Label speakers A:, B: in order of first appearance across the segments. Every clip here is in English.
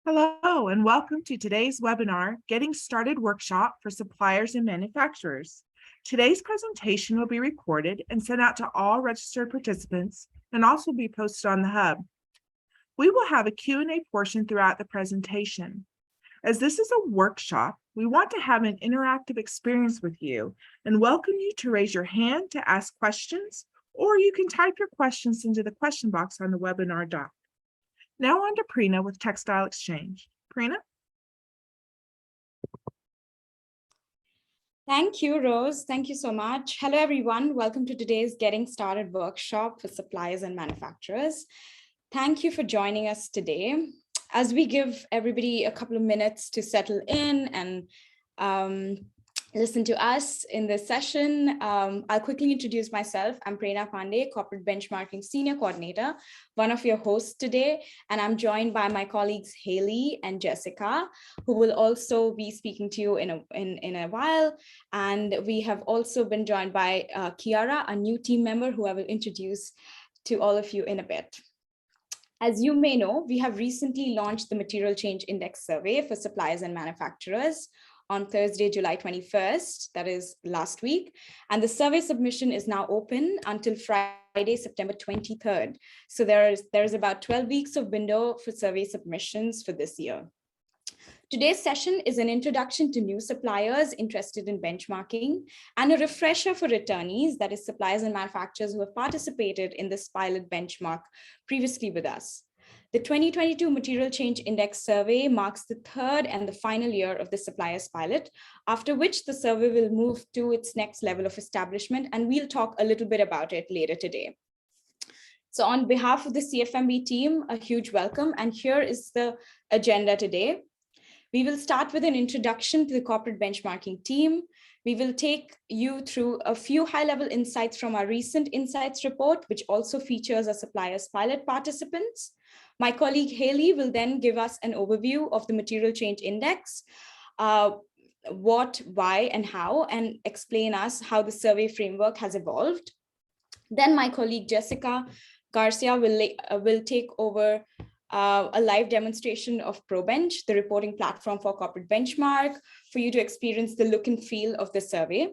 A: Hello, and welcome to today's webinar, Getting Started Workshop for Suppliers and Manufacturers. Today's presentation will be recorded and sent out to all registered participants and also be posted on the Hub. We will have a Q&A portion throughout the presentation. As this is a workshop, we want to have an interactive experience with you and welcome you to raise your hand to ask questions, or you can type your questions into the question box on the webinar doc. Now on to Prina with Textile Exchange. Prina?
B: Thank you, Rose. Thank you so much. Hello, everyone. Welcome to today's Getting Started workshop for suppliers and manufacturers. Thank you for joining us today. As we give everybody a couple of minutes to settle in and listen to us in this session, I'll quickly introduce myself. I'm Prerna Pandey, Corporate Benchmarking Senior Coordinator, one of your hosts today, and I'm joined by my colleagues Hayley and Jessica, who will also be speaking to you in a while. And we have also been joined by Kiara, a new team member who I will introduce to all of you in a bit. As you may know, we have recently launched the Material Change Index Survey for suppliers and manufacturers on Thursday, July 21st, that is last week. And the survey submission is now open until Friday, September 23rd. So there's about 12 weeks of window for survey submissions for this year. Today's session is an introduction to new suppliers interested in benchmarking and a refresher for returnees, that is suppliers and manufacturers who have participated in this pilot benchmark previously with us. The 2022 Material Change Index Survey marks the third and the final year of the suppliers pilot, after which the survey will move to its next level of establishment, and we'll talk a little bit about it later today. So on behalf of the CFMB team, a huge welcome, and here is the agenda today. We will start with an introduction to the corporate benchmarking team. We will take you through a few high-level insights from our recent insights report, which also features our suppliers pilot participants. My colleague Hayley will then give us an overview of the Material Change Index, what, why, and how, and explain us how the survey framework has evolved. Then my colleague Jessica Garcia will take over a live demonstration of ProBench, the reporting platform for corporate benchmark, for you to experience the look and feel of the survey.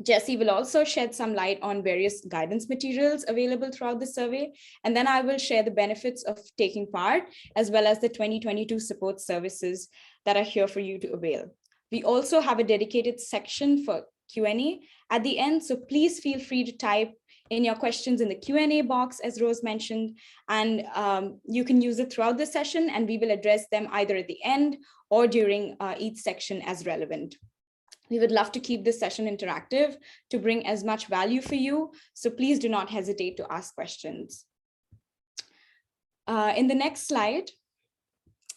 B: Jessie will also shed some light on various guidance materials available throughout the survey. And then I will share the benefits of taking part, as well as the 2022 support services that are here for you to avail. We also have a dedicated section for Q&A at the end, so please feel free to type in your questions in the Q&A box, as Rose mentioned, and you can use it throughout the session, and we will address them either at the end or during each section as relevant. We would love to keep this session interactive to bring as much value for you, so please do not hesitate to ask questions. In the next slide,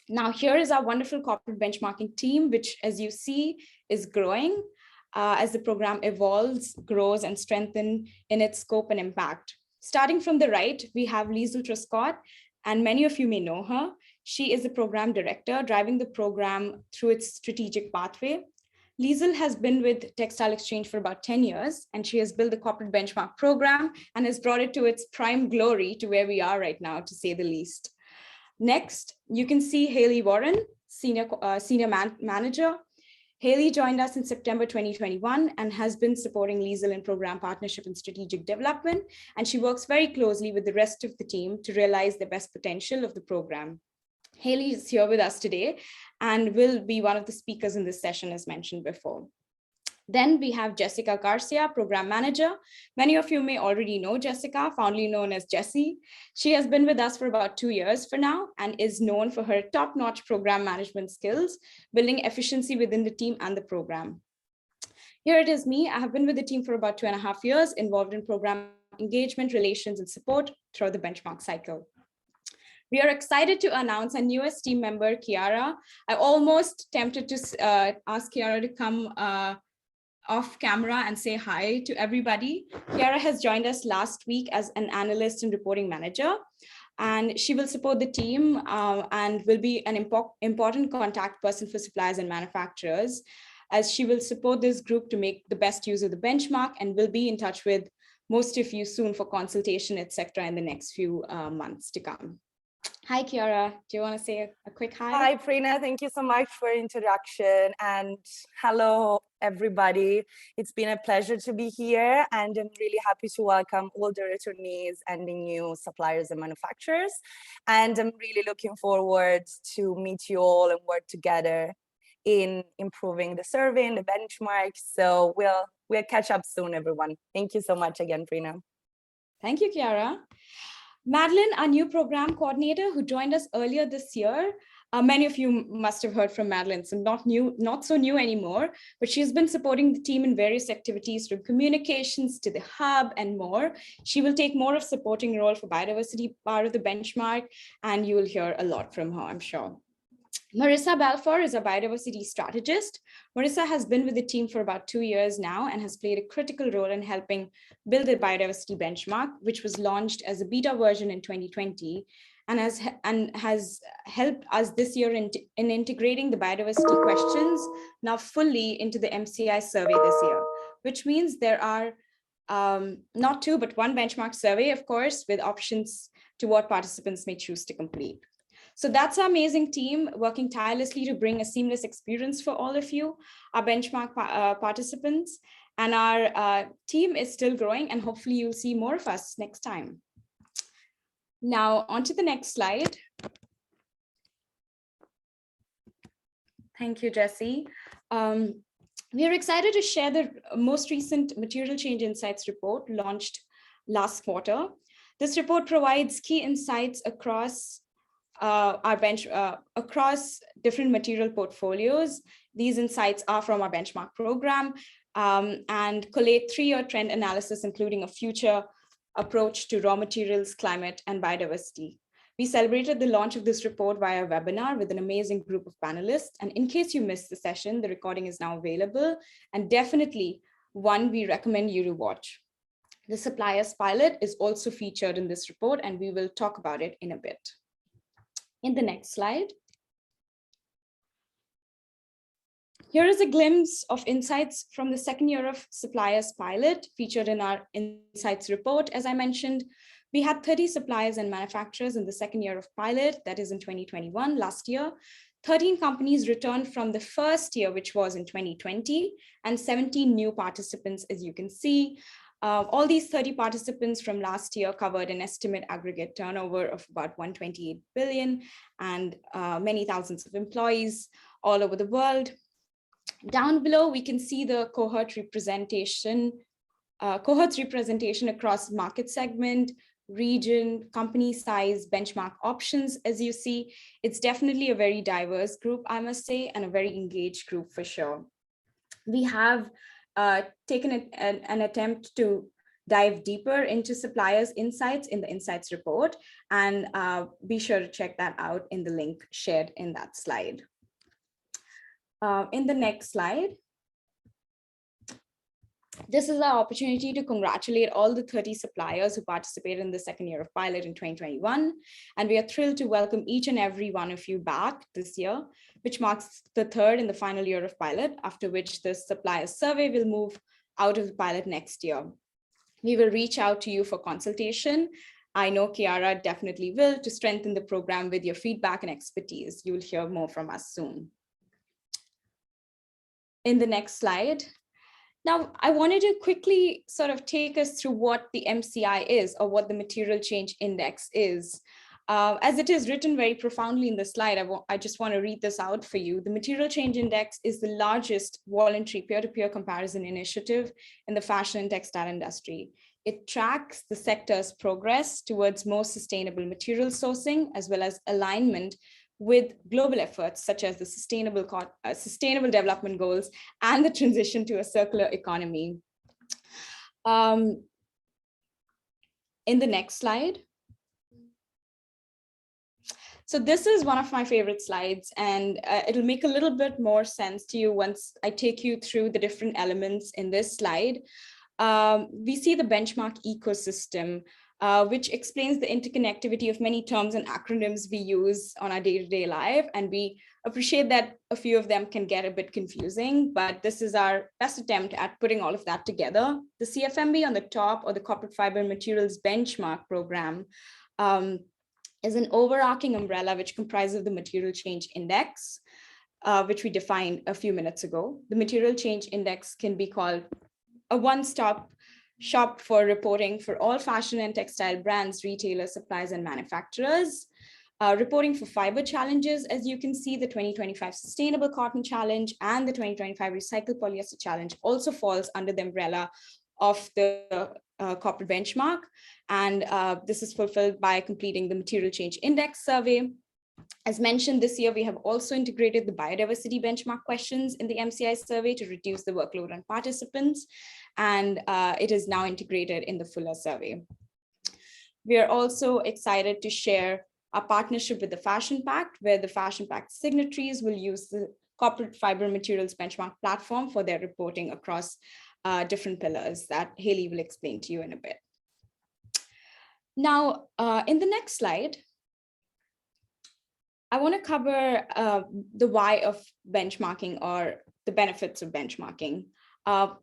B: now here is our wonderful corporate benchmarking team, which, as you see, is growing as the program evolves, grows, and strengthens in its scope and impact. Starting from the right, we have Liesl Truscott, and many of you may know her. She is the program director, driving the program through its strategic pathway. Liesl has been with Textile Exchange for about 10 years, and she has built the corporate benchmark program and has brought it to its prime glory to where we are right now, to say the least. Next, you can see Hayley Warren, Senior Manager. Hayley joined us in September 2021 and has been supporting Liesl in program partnership and strategic development, and she works very closely with the rest of the team to realize the best potential of the program. Hayley is here with us today and will be one of the speakers in this session, as mentioned before. Then we have Jessica Garcia, Program Manager. Many of you may already know Jessica, fondly known as Jessie. She has been with us for about 2 years for now and is known for her top-notch program management skills, building efficiency within the team and the program. Here it is me. I have been with the team for about 2.5 years, involved in program engagement, relations, and support throughout the benchmark cycle. We are excited to announce our newest team member, Kiara. I almost tempted to ask Kiara to come off camera and say hi to everybody. Kiara has joined us last week as an analyst and reporting manager, and she will support the team and will be an important contact person for suppliers and manufacturers, as she will support this group to make the best use of the benchmark and will be in touch with most of you soon for consultation, etc., in the next few months to come. Hi, Kiara. Do you want to say a quick hi?
C: Hi, Prina. Thank you so much for introduction. And hello, everybody. It's been a pleasure to be here. And I'm really happy to welcome all the returnees and the new suppliers and manufacturers. And I'm really looking forward to meet you all and work together in improving the survey and the benchmark. So we'll catch up soon, everyone. Thank you so much again, Prina.
B: Thank you, Kiara. Madeline, our new program coordinator who joined us earlier this year. Many of you must have heard from Madeline, so not so new anymore, but she's been supporting the team in various activities from communications to the hub and more. She will take more of supporting role for biodiversity part of the benchmark, and you will hear a lot from her, I'm sure. Marissa Balfour is a biodiversity strategist. Marissa has been with the team for about 2 years now and has played a critical role in helping build the biodiversity benchmark, which was launched as a beta version in 2020 and has helped us this year in integrating the biodiversity questions now fully into the MCI survey this year, which means there are not two, but one benchmark survey, of course, with options to what participants may choose to complete. So that's our amazing team working tirelessly to bring a seamless experience for all of you, our benchmark participants, and our team is still growing, and hopefully you'll see more of us next time. Now on to the next slide. Thank you, Jessie. We are excited to share the most recent Material Change Insights report launched last quarter. This report provides key insights across across different material portfolios. These insights are from our benchmark program and collate 3-year trend analysis, including a future approach to raw materials, climate, and biodiversity. We celebrated the launch of this report via webinar with an amazing group of panelists. And in case you missed the session, the recording is now available and definitely one we recommend you to watch. The suppliers pilot is also featured in this report, and we will talk about it in a bit. In the next slide. Here is a glimpse of insights from the second year of suppliers pilot featured in our insights report. As I mentioned, we had 30 suppliers and manufacturers in the second year of pilot, that is in 2021, last year. 13 companies returned from the first year, which was in 2020, and 17 new participants, as you can see. All these 30 participants from last year covered an estimate aggregate turnover of about 128 billion and many thousands of employees all over the world. Down below, we can see the cohorts representation across market segment, region, company size, benchmark options. As you see, it's definitely a very diverse group, I must say, and a very engaged group for sure. We have taken an attempt to dive deeper into suppliers' insights in the insights report, and be sure to check that out in the link shared in that slide. In the next slide, this is our opportunity to congratulate all the 30 suppliers who participated in the second year of pilot in 2021. And we are thrilled to welcome each and every one of you back this year, which marks the third and the final year of pilot, after which the suppliers survey will move out of the pilot next year. We will reach out to you for consultation. I know Kiara definitely will, to strengthen the program with your feedback and expertise. You will hear more from us soon. In the next slide. Now, I wanted to quickly sort of take us through what the MCI is, or what the Material Change Index is. As it is written very profoundly in the slide, I just want to read this out for you. The Material Change Index is the largest voluntary peer-to-peer comparison initiative in the fashion and textile industry. It tracks the sector's progress towards more sustainable material sourcing, as well as alignment with global efforts such as the Sustainable Development Goals and the transition to a circular economy. In the next slide. So this is one of my favorite slides, and it'll make a little bit more sense to you once I take you through the different elements in this slide. We see the benchmark ecosystem, which explains the interconnectivity of many terms and acronyms we use on our day-to-day life. And we appreciate that a few of them can get a bit confusing, but this is our best attempt at putting all of that together. The CFMB on the top, or the Corporate Fiber Materials Benchmark Program, is an overarching umbrella which comprises of the material change index, which we defined a few minutes ago. The material change index can be called a one-stop shop for reporting for all fashion and textile brands, retailers, suppliers, and manufacturers. Reporting for fiber challenges, as you can see, the 2025 Sustainable Cotton Challenge and the 2025 Recycled Polyester Challenge also falls under the umbrella of the corporate benchmark. And this is fulfilled by completing the Material Change Index survey. As mentioned, this year, we have also integrated the biodiversity benchmark questions in the MCI survey to reduce the workload on participants. And it is now integrated in the fuller survey. We are also excited to share our partnership with the Fashion Pact, where the Fashion Pact signatories will use the corporate fiber materials benchmark platform for their reporting across different pillars that Hayley will explain to you in a bit. Now, in the next slide, I want to cover the why of benchmarking or the benefits of benchmarking.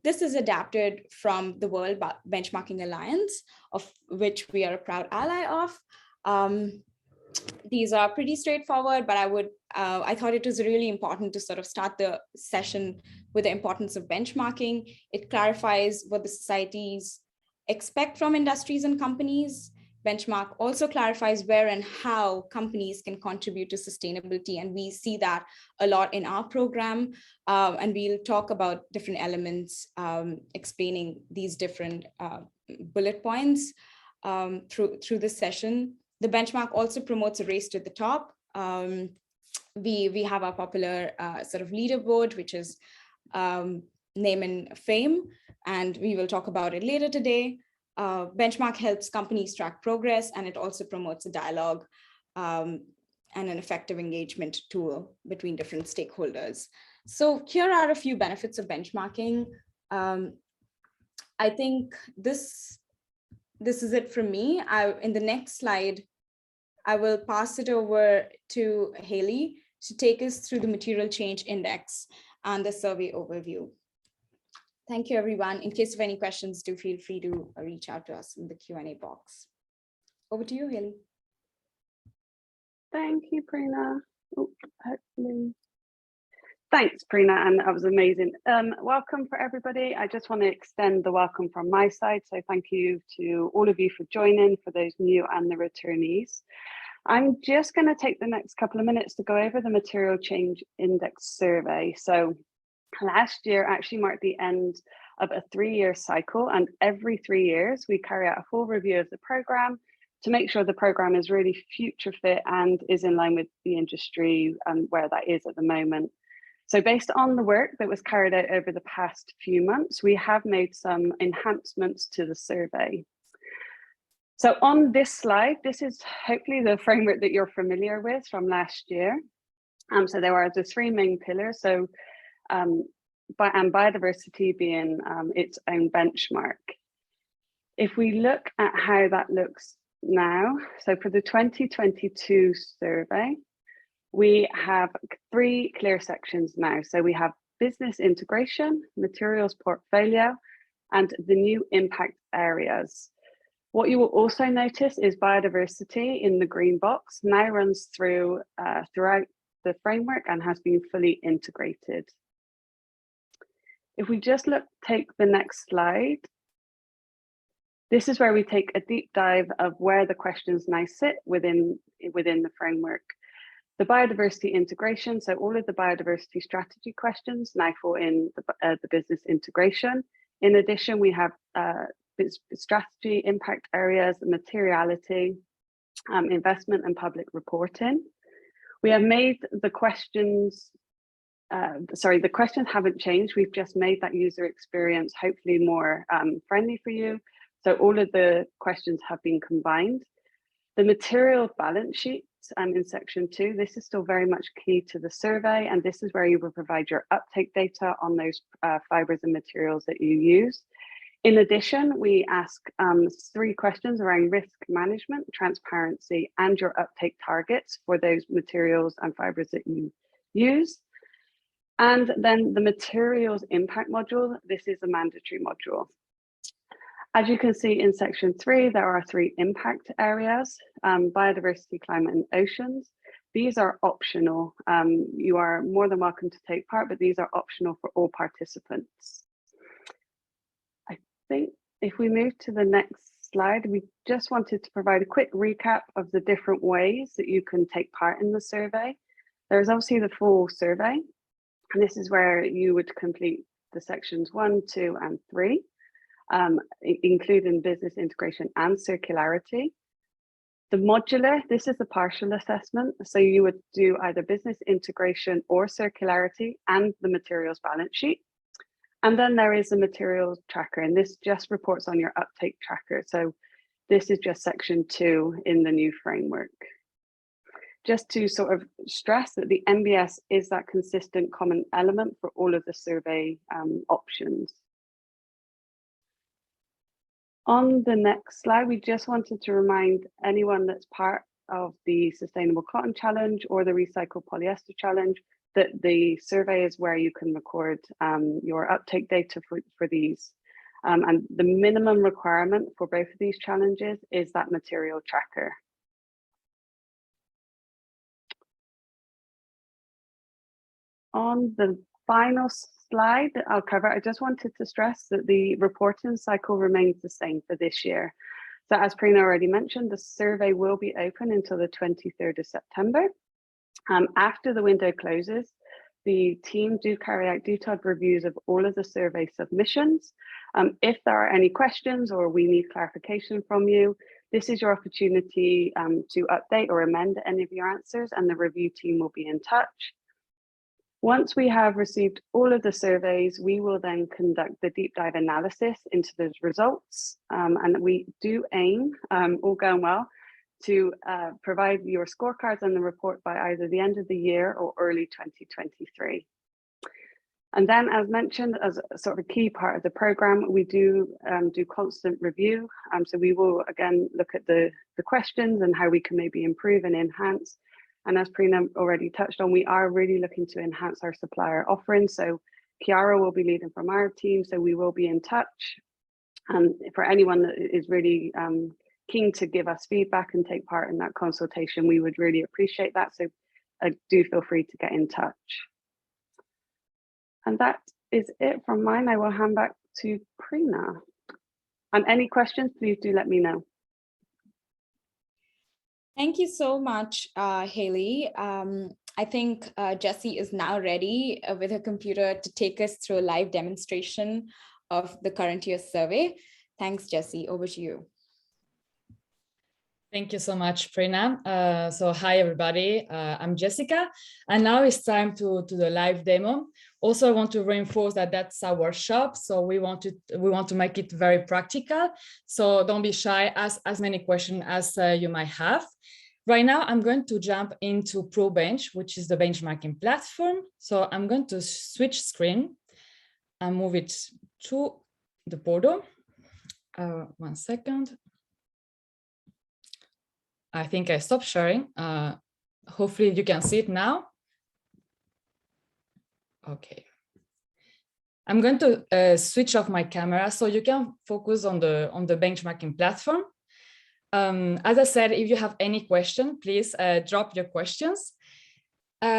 B: This is adapted from the World Benchmarking Alliance, of which we are a proud ally of. These are pretty straightforward, but I thought it was really important to sort of start the session with the importance of benchmarking. It clarifies what the societies expect from industries and companies. Benchmark also clarifies where and how companies can contribute to sustainability. And we see that a lot in our program. And we'll talk about different elements, explaining these different bullet points through this session. The benchmark also promotes a race to the top. We have our popular sort of leaderboard, which is name and fame, and we will talk about it later today. Benchmark helps companies track progress, and it also promotes a dialogue and an effective engagement tool between different stakeholders. So here are a few benefits of benchmarking. I think this is it from me. In the next slide, I will pass it over to Hayley to take us through the Material Change Index and the survey overview. Thank you, everyone. In case of any questions, do feel free to reach out to us in the Q&A box. Over to you, Hayley.
D: Thank you, Prina. Hopefully. Thanks, Prina, and that was amazing. Welcome for everybody. I just want to extend the welcome from my side. So thank you to all of you for joining, for those new and the returnees. I'm just going to take the next couple of minutes to go over the Material Change Index survey. So last year actually marked the end of a 3-year cycle, and every 3 years we carry out a full review of the program to make sure the program is really future fit and is in line with the industry and where that is at the moment. So based on the work that was carried out over the past few months, we have made some enhancements to the survey. So on this slide, this is hopefully the framework that you're familiar with from last year. So there are the 3 main pillars. So and biodiversity being its own benchmark. If we look at how that looks now, so for the 2022 survey, we have 3 clear sections now. So we have business integration, materials portfolio, and the new impact areas. What you will also notice is biodiversity in the green box now runs throughout the framework and has been fully integrated. If we just take the next slide, this is where we take a deep dive of where the questions now sit within the framework. The biodiversity integration, so all of the biodiversity strategy questions now fall in the business integration. In addition, we have strategy, impact areas, materiality, investment and public reporting. We have made the questions, the questions haven't changed. We've just made that user experience hopefully more friendly for you. So all of the questions have been combined. The material balance sheet in section 2, this is still very much key to the survey, and this is where you will provide your uptake data on those fibers and materials that you use. In addition, we ask 3 questions around risk management, transparency, and your uptake targets for those materials and fibers that you use. And then the materials impact module, this is a mandatory module. As you can see in section 3, there are 3 impact areas: biodiversity, climate, and oceans. These are optional. You are more than welcome to take part, but these are optional for all participants. I think if we move to the next slide, we just wanted to provide a quick recap of the different ways that you can take part in the survey. There's obviously the full survey, and this is where you would complete the sections 1, 2, and 3. Including business integration and circularity. The modular, this is the partial assessment. So you would do either business integration or circularity and the materials balance sheet. And then there is the materials tracker, and this just reports on your uptake tracker. So this is just section 2 in the new framework. Just to sort of stress that the MBS is that consistent common element for all of the survey options. On the next slide, we just wanted to remind anyone that's part of the Sustainable Cotton Challenge or the Recycled Polyester Challenge that the survey is where you can record your uptake data for these. And the minimum requirement for both of these challenges is that material tracker. On the final slide that I'll cover, I just wanted to stress that the reporting cycle remains the same for this year. So as Prina already mentioned, the survey will be open until the 23rd of September. After the window closes, the team do carry out detailed reviews of all of the survey submissions. If there are any questions or we need clarification from you, this is your opportunity to update or amend any of your answers, and the review team will be in touch. Once we have received all of the surveys, we will then conduct the deep dive analysis into those results. And we do aim, all going well, to provide your scorecards and the report by either the end of the year or early 2023. And then, as mentioned, as a sort of a key part of the program, we do constant review. So we will again look at the questions and how we can maybe improve and enhance. And as Prina already touched on, we are really looking to enhance our supplier offering. So Chiara will be leading from our team, so we will be in touch. For anyone that is really keen to give us feedback and take part in that consultation, we would really appreciate that. So do feel free to get in touch. And that is it from mine. I will hand back to Prina. And any questions, please do let me know.
B: Thank you so much, Hayley. I think Jessie is now ready with her computer to take us through a live demonstration of the current year's survey. Thanks, Jessie. Over to you.
E: Thank you so much, Prina. So hi, everybody. I'm Jessica, and now it's time to the live demo. Also, I want to reinforce that that's our workshop, so we want to make it very practical. So don't be shy. Ask as many questions as you might have. Right now, I'm going to jump into ProBench, which is the benchmarking platform. So I'm going to switch screen and move it to the portal. 1 second. I think I stopped sharing. Hopefully you can see it now. Okay. I'm going to switch off my camera so you can focus on the benchmarking platform. As I said, if you have any question, please drop your questions.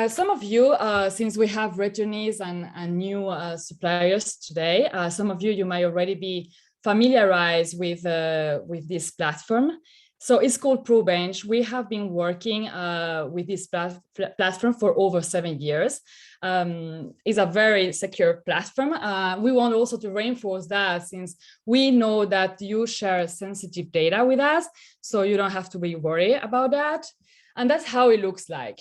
E: Some of you, since we have returnees and new suppliers today, some of you might already be familiarized with this platform. So it's called ProBench. We have been working with this platform for over 7 years. It's a very secure platform. We want also to reinforce that, since we know that you share sensitive data with us, so you don't have to be worried about that. And that's how it looks like.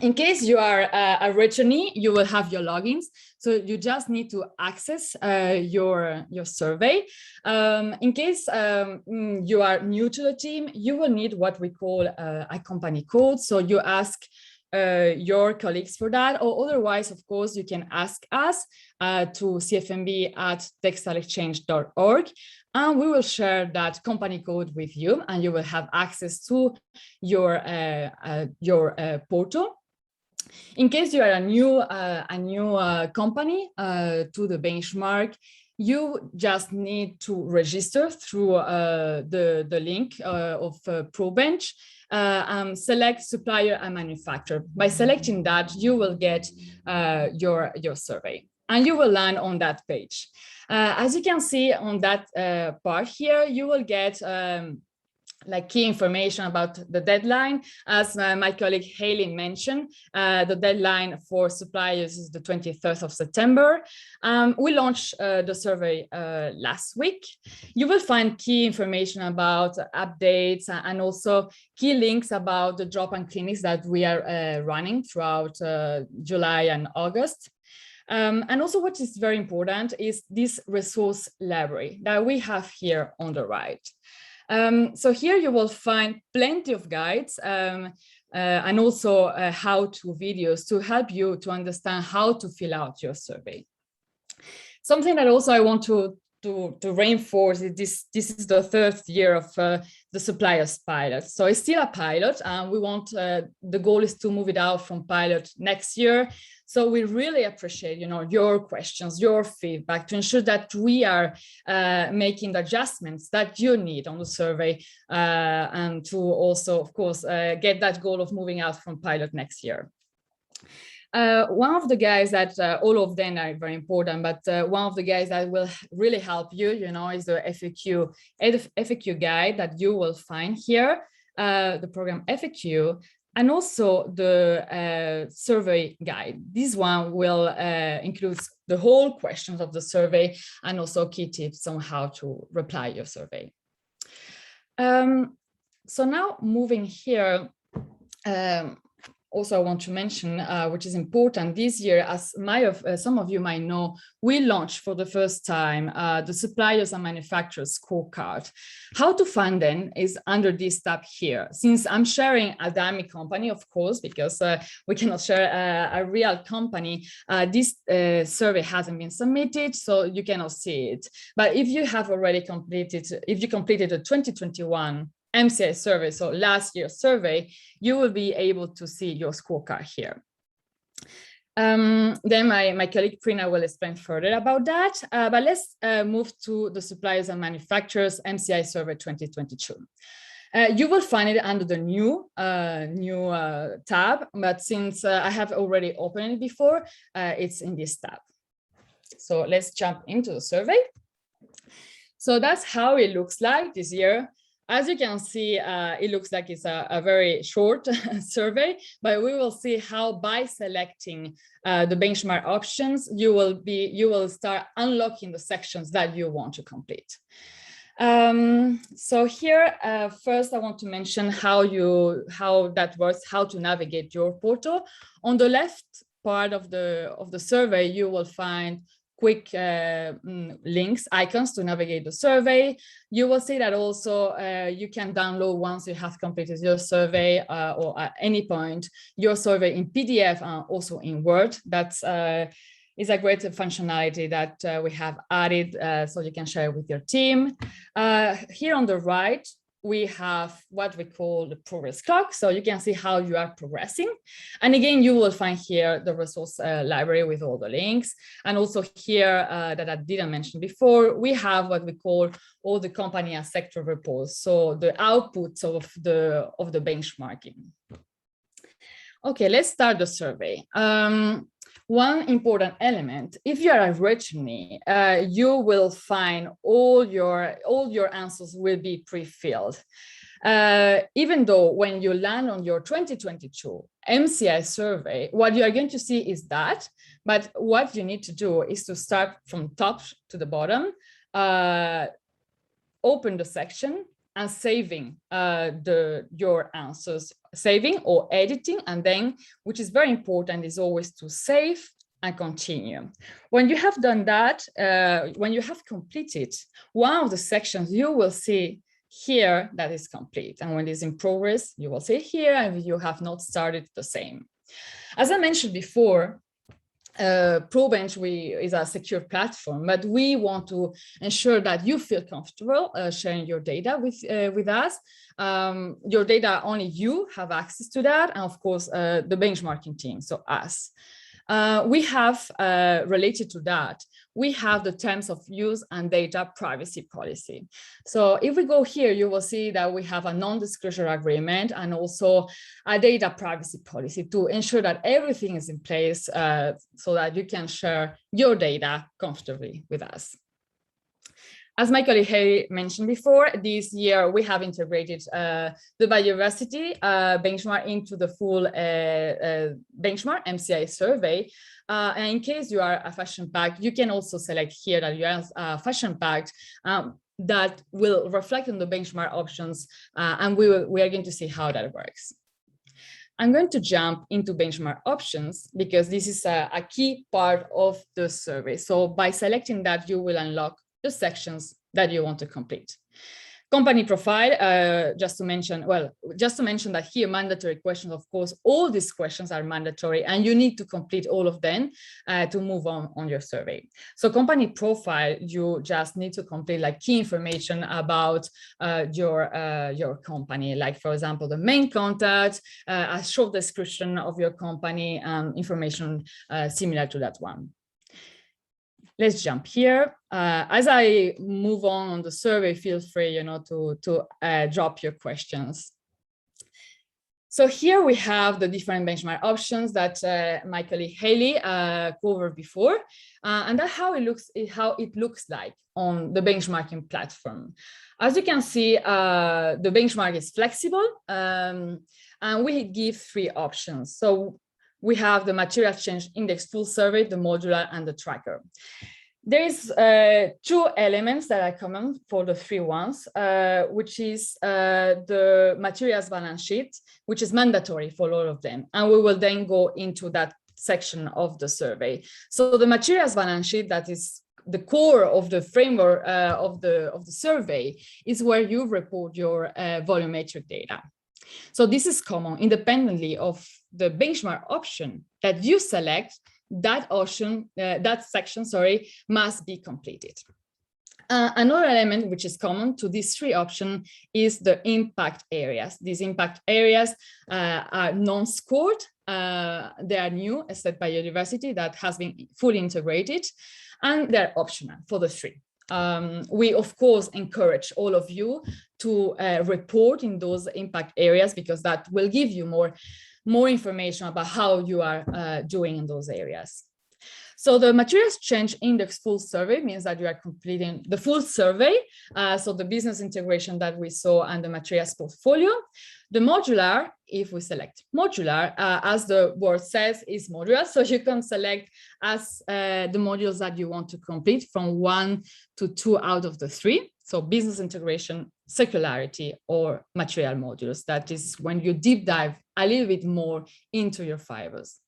E: In case you are a returnee, you will have your logins. So you just need to access your survey. In case you are new to the team, you will need what we call a company code. So you ask your colleagues for that, or otherwise, of course, you can ask us to cfmb@textileexchange.org, and we will share that company code with you, and you will have access to your portal. In case you are a new company to the benchmark, you just need to register through the link of ProBench, select supplier and manufacturer. By selecting that, you will get your survey and you will land on that page. As you can see on that part here, you will get like key information about the deadline. As my colleague Hayley mentioned, the deadline for suppliers is the 23rd of September. We launched the survey last week. You will find key information about updates and also key links about the drop-in clinics that we are running throughout July and August. And also what is very important is this resource library that we have here on the right. So here you will find plenty of guides and also how-to videos to help you to understand how to fill out your survey. Something that also I want to reinforce is this is the third year of the suppliers pilot. So it's still a pilot, and we want the goal is to move it out from pilot next year. So we really appreciate, your questions, your feedback to ensure that we are making the adjustments that you need on the survey, and to also, of course, get that goal of moving out from pilot next year. One of the guys that all of them are very important, but one of the guys that will really help you, is the FAQ guide that you will find here, the program FAQ, and also the survey guide. This one will include the whole questions of the survey and also key tips on how to reply your survey. So now moving here, also I want to mention, which is important this year, as some of you might know, we launched for the first time the suppliers and manufacturers scorecard. How to find them is under this tab here. Since I'm sharing a dummy company, of course, because we cannot share a real company, this survey hasn't been submitted, so you cannot see it. But if you have already completed, if you completed the 2021 MCI survey, so last year's survey, you will be able to see your scorecard here. Then my colleague Prina will explain further about that, but let's move to the suppliers and manufacturers MCI survey 2022. You will find it under the new tab, but since I have already opened it before, it's in this tab. So let's jump into the survey. So that's how it looks like this year. As you can see, it looks like it's a very short survey, but we will see how by selecting the benchmark options, you will start unlocking the sections that you want to complete. So here, first I want to mention how that works, how to navigate your portal. On the left part of the survey, you will find quick links, icons to navigate the survey. You will see that also you can download once you have completed your survey or at any point your survey in PDF and also in Word. That's is a great functionality that we have added so you can share with your team. Here on the right, we have what we call the progress clock. So you can see how you are progressing. And again, you will find here the resource library with all the links. And also here that I didn't mention before, we have what we call all the company and sector reports. So the outputs of the benchmarking. Okay, let's start the survey. One important element, if you are a returnee, you will find all your answers will be pre-filled. Even though when you land on your 2022 MCI survey, what you are going to see is that, but what you need to do is to start from top to the bottom, open the section and saving your answers, saving or editing, and then, which is very important, is always to save and continue. When you have done that, when you have completed one of the sections, you will see here that is complete. And when it's in progress, you will see here, and you have not started the same. As I mentioned before, ProBench is a secure platform, but we want to ensure that you feel comfortable sharing your data with us. Your data, only you have access to that, and of course the benchmarking team, so us. we have related to that, we have the terms of use and data privacy policy. So if we go here, you will see that we have a non-disclosure agreement and also a data privacy policy to ensure that everything is in place so that you can share your data comfortably with us. As my colleague Hayley mentioned before, this year we have integrated the biodiversity benchmark into the full benchmark MCI survey. And in case you are a fashion pack, you can also select here that you are a fashion pack that will reflect on the benchmark options, and we are going to see how that works. I'm going to jump into benchmark options because this is a key part of the survey. So by selecting that, you will unlock the sections that you want to complete. Company profile, just to mention that here, mandatory questions, of course, all these questions are mandatory and you need to complete all of them to move on your survey. So company profile, you just need to complete like key information about your company, like for example, the main contact, a short description of your company, information similar to that one. Let's jump here. As I move on the survey, feel free, to drop your questions. So here we have the different benchmark options that my colleague Hayley covered before, and that's how it looks like on the benchmarking platform. As you can see, the benchmark is flexible, and we give 3 options. So we have the material change index full survey, the modular, and the tracker. There is 2 elements that are common for the 3 ones, which is the materials balance sheet, which is mandatory for all of them. And we will then go into that section of the survey. So the materials balance sheet, that is the core of the framework of the survey, is where you report your volumetric data. So this is common independently of the benchmark option that you select. That option, that section, must be completed. Another element which is common to these 3 options is the impact areas. These impact areas are non-scored. They are new, except biodiversity, that has been fully integrated, and they're optional for the 3. We, of course, encourage all of you to report in those impact areas because that will give you more information about how you are doing in those areas. So the materials change index full survey means that you are completing the full survey. So the business integration that we saw and the materials portfolio. The modular, if we select modular, as the word says, is modular. So you can select as the modules that you want to complete from 1 to 2 out of the 3. So business integration, circularity, or material modules. That is when you deep dive a little bit more into your fibers.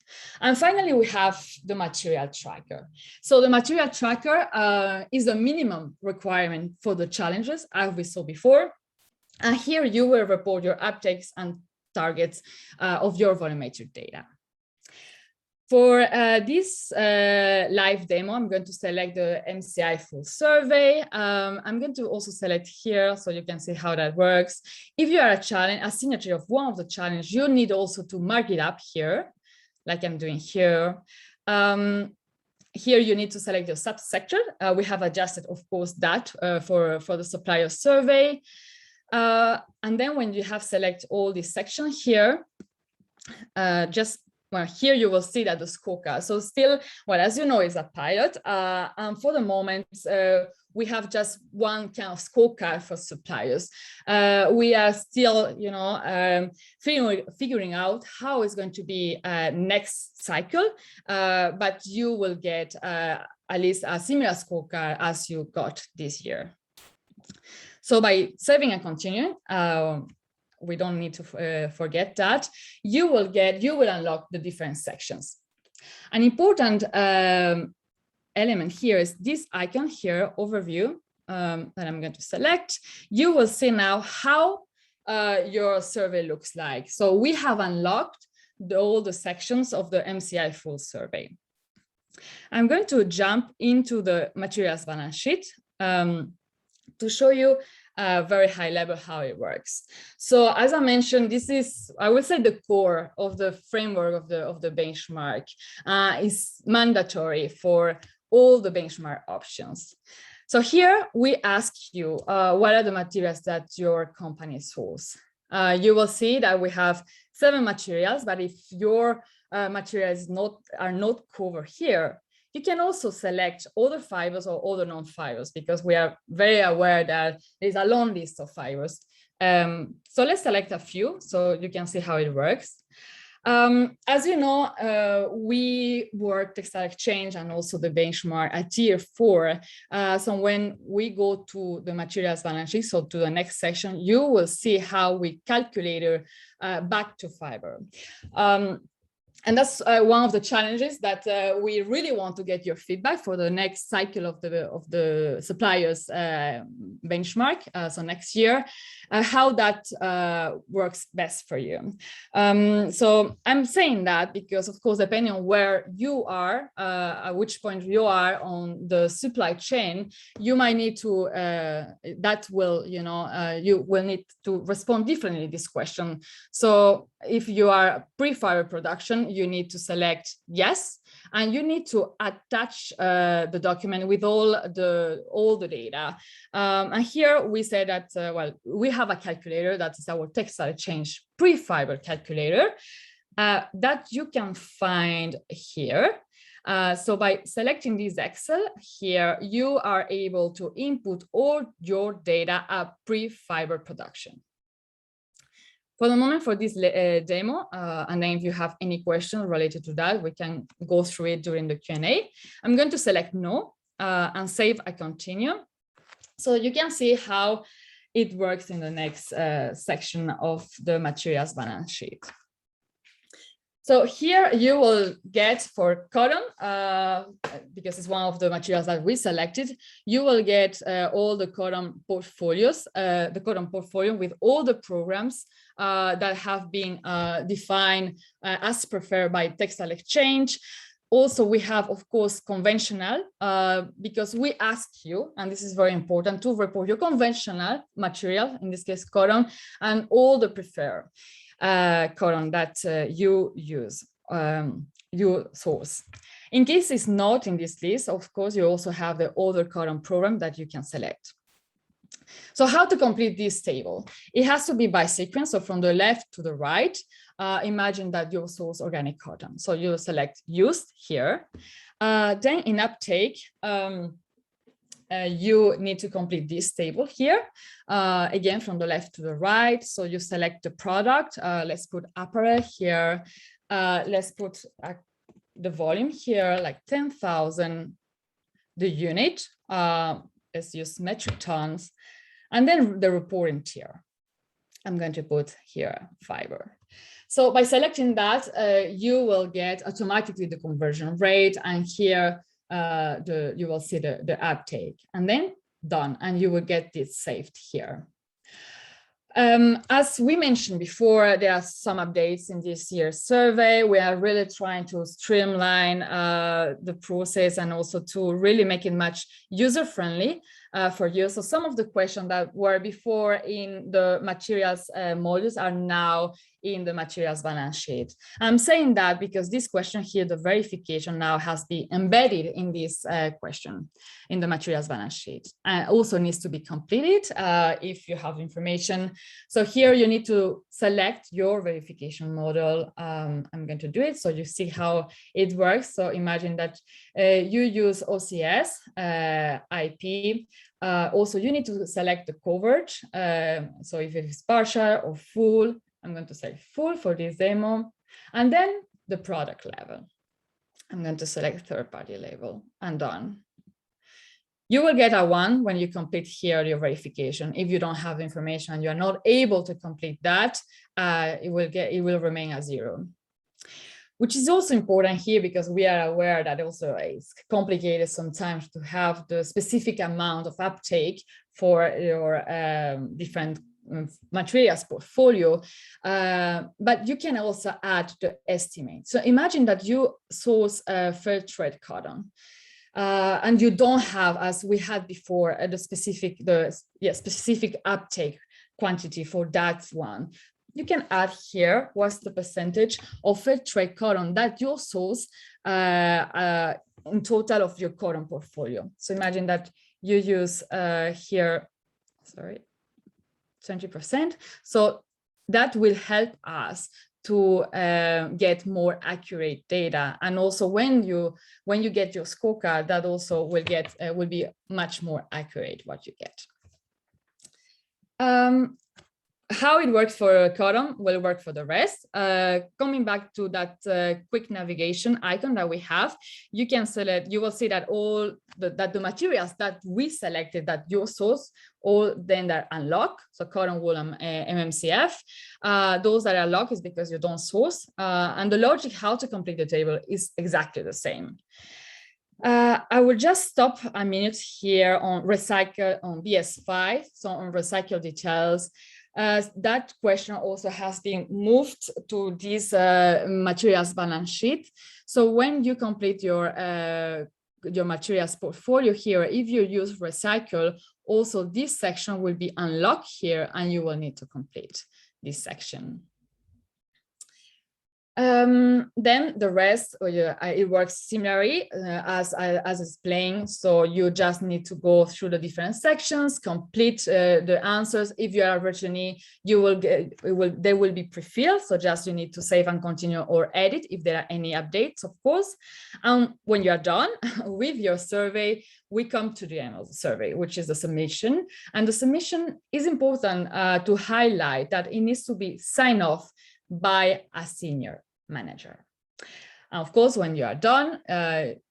E: And finally, we have the material tracker. So the material tracker is a minimum requirement for the challenges, as we saw before. And here you will report your uptakes and targets of your volumetric data. For this live demo, I'm going to select the MCI full survey. I'm going to also select here so you can see how that works. If you are a signature of one of the challenges, you need also to mark it up here, like I'm doing here. Here you need to select your subsector. We have adjusted, of course, that for the supplier survey. And then when you have selected all these sections here, here you will see that the scorecard. So still, well, as you know, it's a pilot. And for the moment, we have just one kind of scorecard for suppliers. We are still, figuring out how it's going to be next cycle, but you will get at least a similar scorecard as you got this year. So by saving and continuing, we don't need to forget that you will unlock the different sections. An important element here is this icon here, overview, that I'm going to select. You will see now how your survey looks like. So we have unlocked all the sections of the MCI full survey. I'm going to jump into the materials balance sheet to show you very high level how it works. So as I mentioned, this is, I would say, the core of the framework of the benchmark. Is mandatory for all the benchmark options. So here we ask you, what are the materials that your company sources? You will see that we have 7 materials, but if your materials are not covered here, you can also select other fibers or other non-fibers, because we are very aware that there's a long list of fibers. So let's select a few so you can see how it works. As you know, we work textile exchange and also the benchmark at tier 4. So when we go to the materials balance sheet, so to the next section, you will see how we calculate back to fiber. And that's one of the challenges that we really want to get your feedback for the next cycle of the suppliers benchmark, so next year, how that works best for you. So I'm saying that because, of course, depending on where you are, at which point you are on the supply chain, you might need to, that will, you will need to respond differently to this question. So if you are pre-fiber production, you need to select yes, and you need to attach the document with all the data. And here we say that, well, we have a calculator that is our textile exchange pre-fiber calculator that you can find here. So by selecting this Excel here, you are able to input all your data at pre-fiber production. For the moment, for this demo, and then if you have any questions related to that, we can go through it during the Q&A. I'm going to select no and save I continue. So you can see how it works in the next section of the materials balance sheet. So here you will get for cotton, because it's one of the materials that we selected, you will get all the cotton portfolios, the cotton portfolio with all the programs that have been defined as preferred by Textile Exchange. Also, we have, of course, conventional, because we ask you, and this is very important, to report your conventional material, in this case, cotton, and all the preferred cotton that you use, you source. In case it's not in this list, of course, you also have the other cotton program that you can select. So how to complete this table? It has to be by sequence, so from the left to the right. Imagine that you source organic cotton. So you select used here. Then in uptake, you need to complete this table here, again, from the left to the right. So you select the product. Let's put apparel here. Let's put the volume here, like 10,000, the unit. Let's use metric tons. And then the reporting tier. I'm going to put here fiber. So by selecting that, you will get automatically the conversion rate, and here you will see the uptake, and then done, and you will get this saved here. As we mentioned before, there are some updates in this year's survey. We are really trying to streamline the process and also to really make it much user-friendly for you. So some of the questions that were before in the materials modules are now in the materials balance sheet. I'm saying that because this question here, the verification now has been embedded in this question in the materials balance sheet. Also needs to be completed if you have information. So here you need to select your verification model. I'm going to do it so you see how it works. So imagine that you use OCS, IP. Also, you need to select the coverage. So if it is partial or full, I'm going to say full for this demo, and then the product level. I'm going to select third-party label and done. You will get a 1 when you complete here your verification. If you don't have information and you are not able to complete that, it will remain a 0. Which is also important here because we are aware that also it's complicated sometimes to have the specific amount of uptake for your different materials portfolio, but you can also add the estimate. So imagine that you source fair trade cotton. and you don't have, as we had before, the specific uptake quantity for that one, you can add here what's the percentage of fair trade cotton that you source in total of your cotton portfolio. So imagine that you use here, 20%. So that will help us to get more accurate data, and also when you get your scorecard, that also will be much more accurate what you get. How it works for cotton will work for the rest. Coming back to that quick navigation icon that we have, you can select, you will see that the materials that we selected, that your source, all then they're unlocked. So cotton, wool, and MMCF. Those that are locked is because you don't source. And the logic how to complete the table is exactly the same. I will just stop a minute here on recycle on BS5, so on recycle details. That question also has been moved to this materials balance sheet. So when you complete your materials portfolio here, if you use recycle, also this section will be unlocked here, and you will need to complete this section. Then the rest, it works similarly as explained. So you just need to go through the different sections, complete the answers. If you are a returnee, you will get they will be pre-filled. So just you need to save and continue or edit if there are any updates, of course. And when you are done with your survey, we come to the end of the survey, which is the submission. And the submission is important to highlight that it needs to be signed off by a senior manager. And of course, when you are done,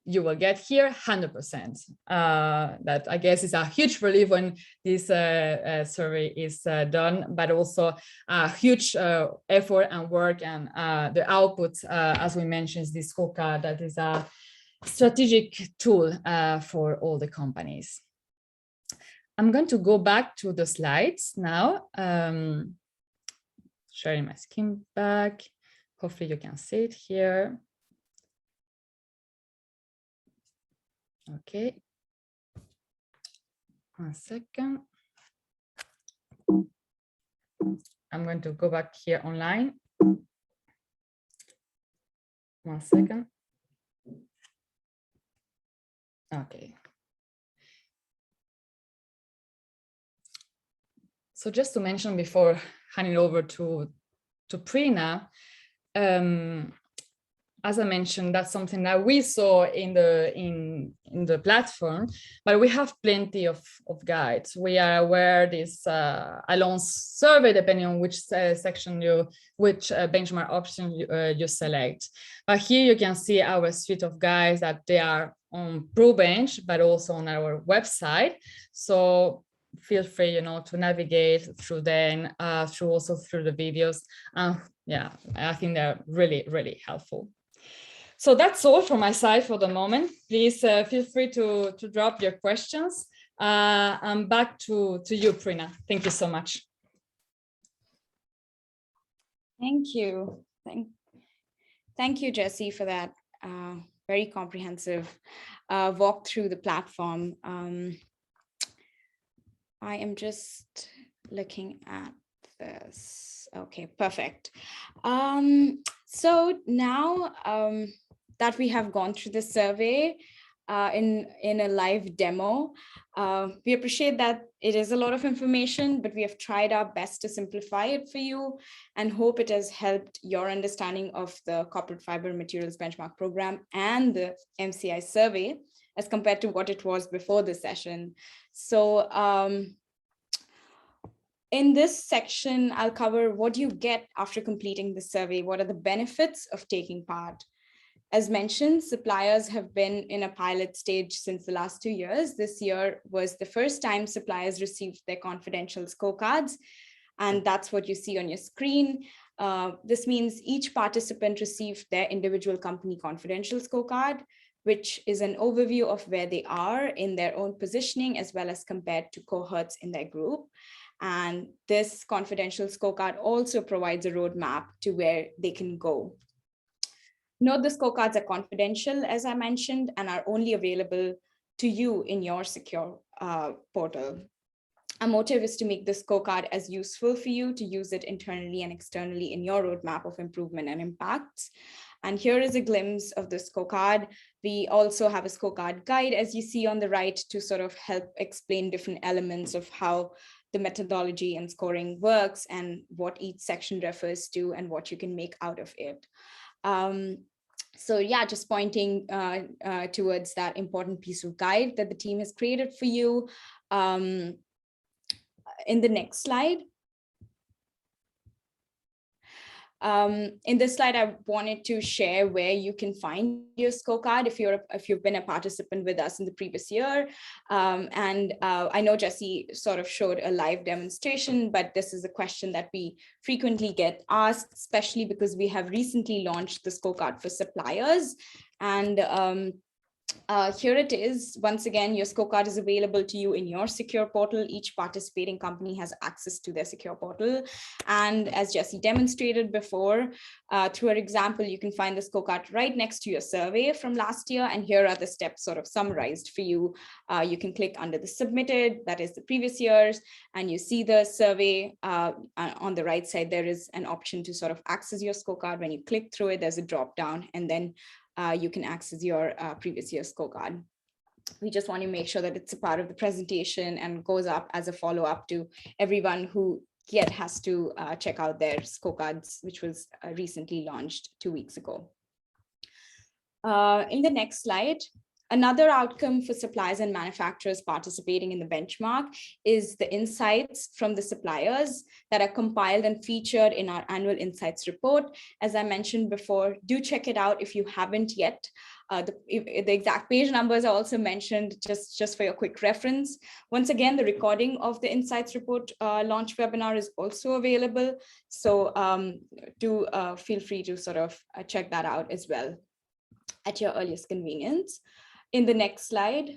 E: you will get here 100%. That I guess is a huge relief when this survey is done, but also a huge effort and work, and the output, as we mentioned, is this scorecard that is a strategic tool for all the companies. I'm going to go back to the slides now. Sharing my screen back. Hopefully you can see it here. Okay. 1 second. I'm going to go back here online. 1 second. Okay. So just to mention before handing over to Prina, as I mentioned, that's something that we saw in the platform, but we have plenty of guides. We are aware this a long survey, depending on which section which benchmark option you select. But here you can see our suite of guides that they are on ProBench, but also on our website. So feel free, to navigate through them, through the videos. Yeah, I think they're really, really helpful. So that's all from my side for the moment. Please feel free to drop your questions. I'm back to you, Prina. Thank you so much.
B: Thank you. Thank you, Jessie, for that very comprehensive walk through the platform. I am just looking at this. Okay, perfect. So now that we have gone through the survey in a live demo, we appreciate that it is a lot of information, but we have tried our best to simplify it for you and hope it has helped your understanding of the Corporate Fiber Materials Benchmark Program and the MCI survey as compared to what it was before the session. So in this section, I'll cover what you get after completing the survey. What are the benefits of taking part? As mentioned, suppliers have been in a pilot stage since the last 2 years. This year was the first time suppliers received their confidential scorecards, and that's what you see on your screen. This means each participant received their individual company confidential scorecard, which is an overview of where they are in their own positioning, as well as compared to cohorts in their group. And this confidential scorecard also provides a roadmap to where they can go. Note the scorecards are confidential, as I mentioned, and are only available to you in your secure portal. Our motive is to make the scorecard as useful for you to use it internally and externally in your roadmap of improvement and impacts. And here is a glimpse of the scorecard. We also have a scorecard guide, as you see on the right, to sort of help explain different elements of how the methodology and scoring works and what each section refers to and what you can make out of it. So yeah, just pointing towards that important piece of guide that the team has created for you. In the next slide. In this slide, I wanted to share where you can find your scorecard if you've been a participant with us in the previous year. I know Jesse sort of showed a live demonstration, but this is a question that we frequently get asked, especially because we have recently launched the scorecard for suppliers. And here it is. Once again, your scorecard is available to you in your secure portal. Each participating company has access to their secure portal. And as Jesse demonstrated before, through our example, you can find the scorecard right next to your survey from last year. And here are the steps sort of summarized for you. You can click under the submitted, that is the previous years, and you see the survey on the right side. There is an option to sort of access your scorecard. When you click through it, there's a drop down, and then you can access your previous year scorecard. We just want to make sure that it's a part of the presentation and goes up as a follow-up to everyone who yet has to check out their scorecards, which was recently launched 2 weeks ago. In the next slide, another outcome for suppliers and manufacturers participating in the benchmark is the insights from the suppliers that are compiled and featured in our annual insights report. As I mentioned before, do check it out if you haven't yet. The exact page numbers are also mentioned just for your quick reference. Once again, the recording of the insights report launch webinar is also available. So do feel free to sort of check that out as well at your earliest convenience. In the next slide,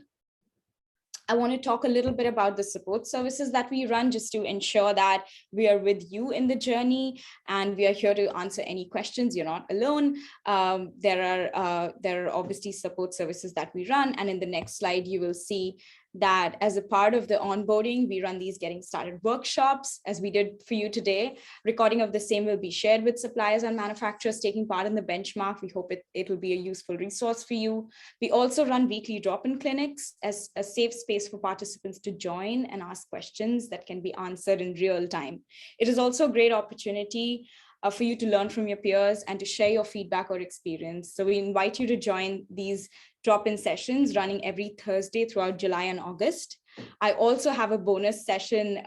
B: I want to talk a little bit about the support services that we run, just to ensure that we are with you in the journey and we are here to answer any questions. You're not alone. There are obviously support services that we run. And in the next slide, you will see that as a part of the onboarding, we run these getting started workshops, as we did for you today. Recording of the same will be shared with suppliers and manufacturers taking part in the benchmark. We hope it will be a useful resource for you. We also run weekly drop-in clinics as a safe space for participants to join and ask questions that can be answered in real time. It is also a great opportunity for you to learn from your peers and to share your feedback or experience. So we invite you to join these drop-in sessions running every Thursday throughout July and August. I also have a bonus session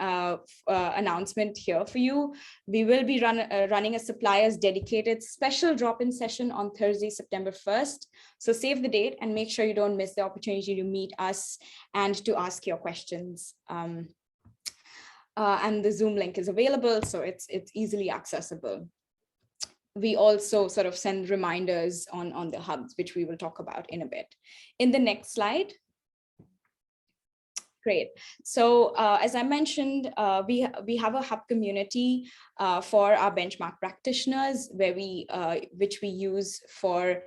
B: announcement here for you. We will be running a suppliers dedicated special drop-in session on Thursday, September 1st. So save the date and make sure you don't miss the opportunity to meet us and to ask your questions. And the Zoom link is available, so it's easily accessible. We also sort of send reminders on the hubs, which we will talk about in a bit. In the next slide. Great. So as I mentioned, we have a hub community for our benchmark practitioners, where which we use for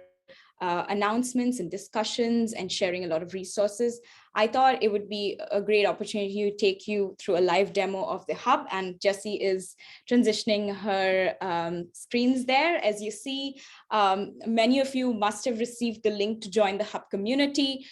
B: announcements and discussions and sharing a lot of resources. I thought it would be a great opportunity to take you through a live demo of the hub, and Jessie is transitioning her screens there. As you see, many of you must have received the link to join the hub community.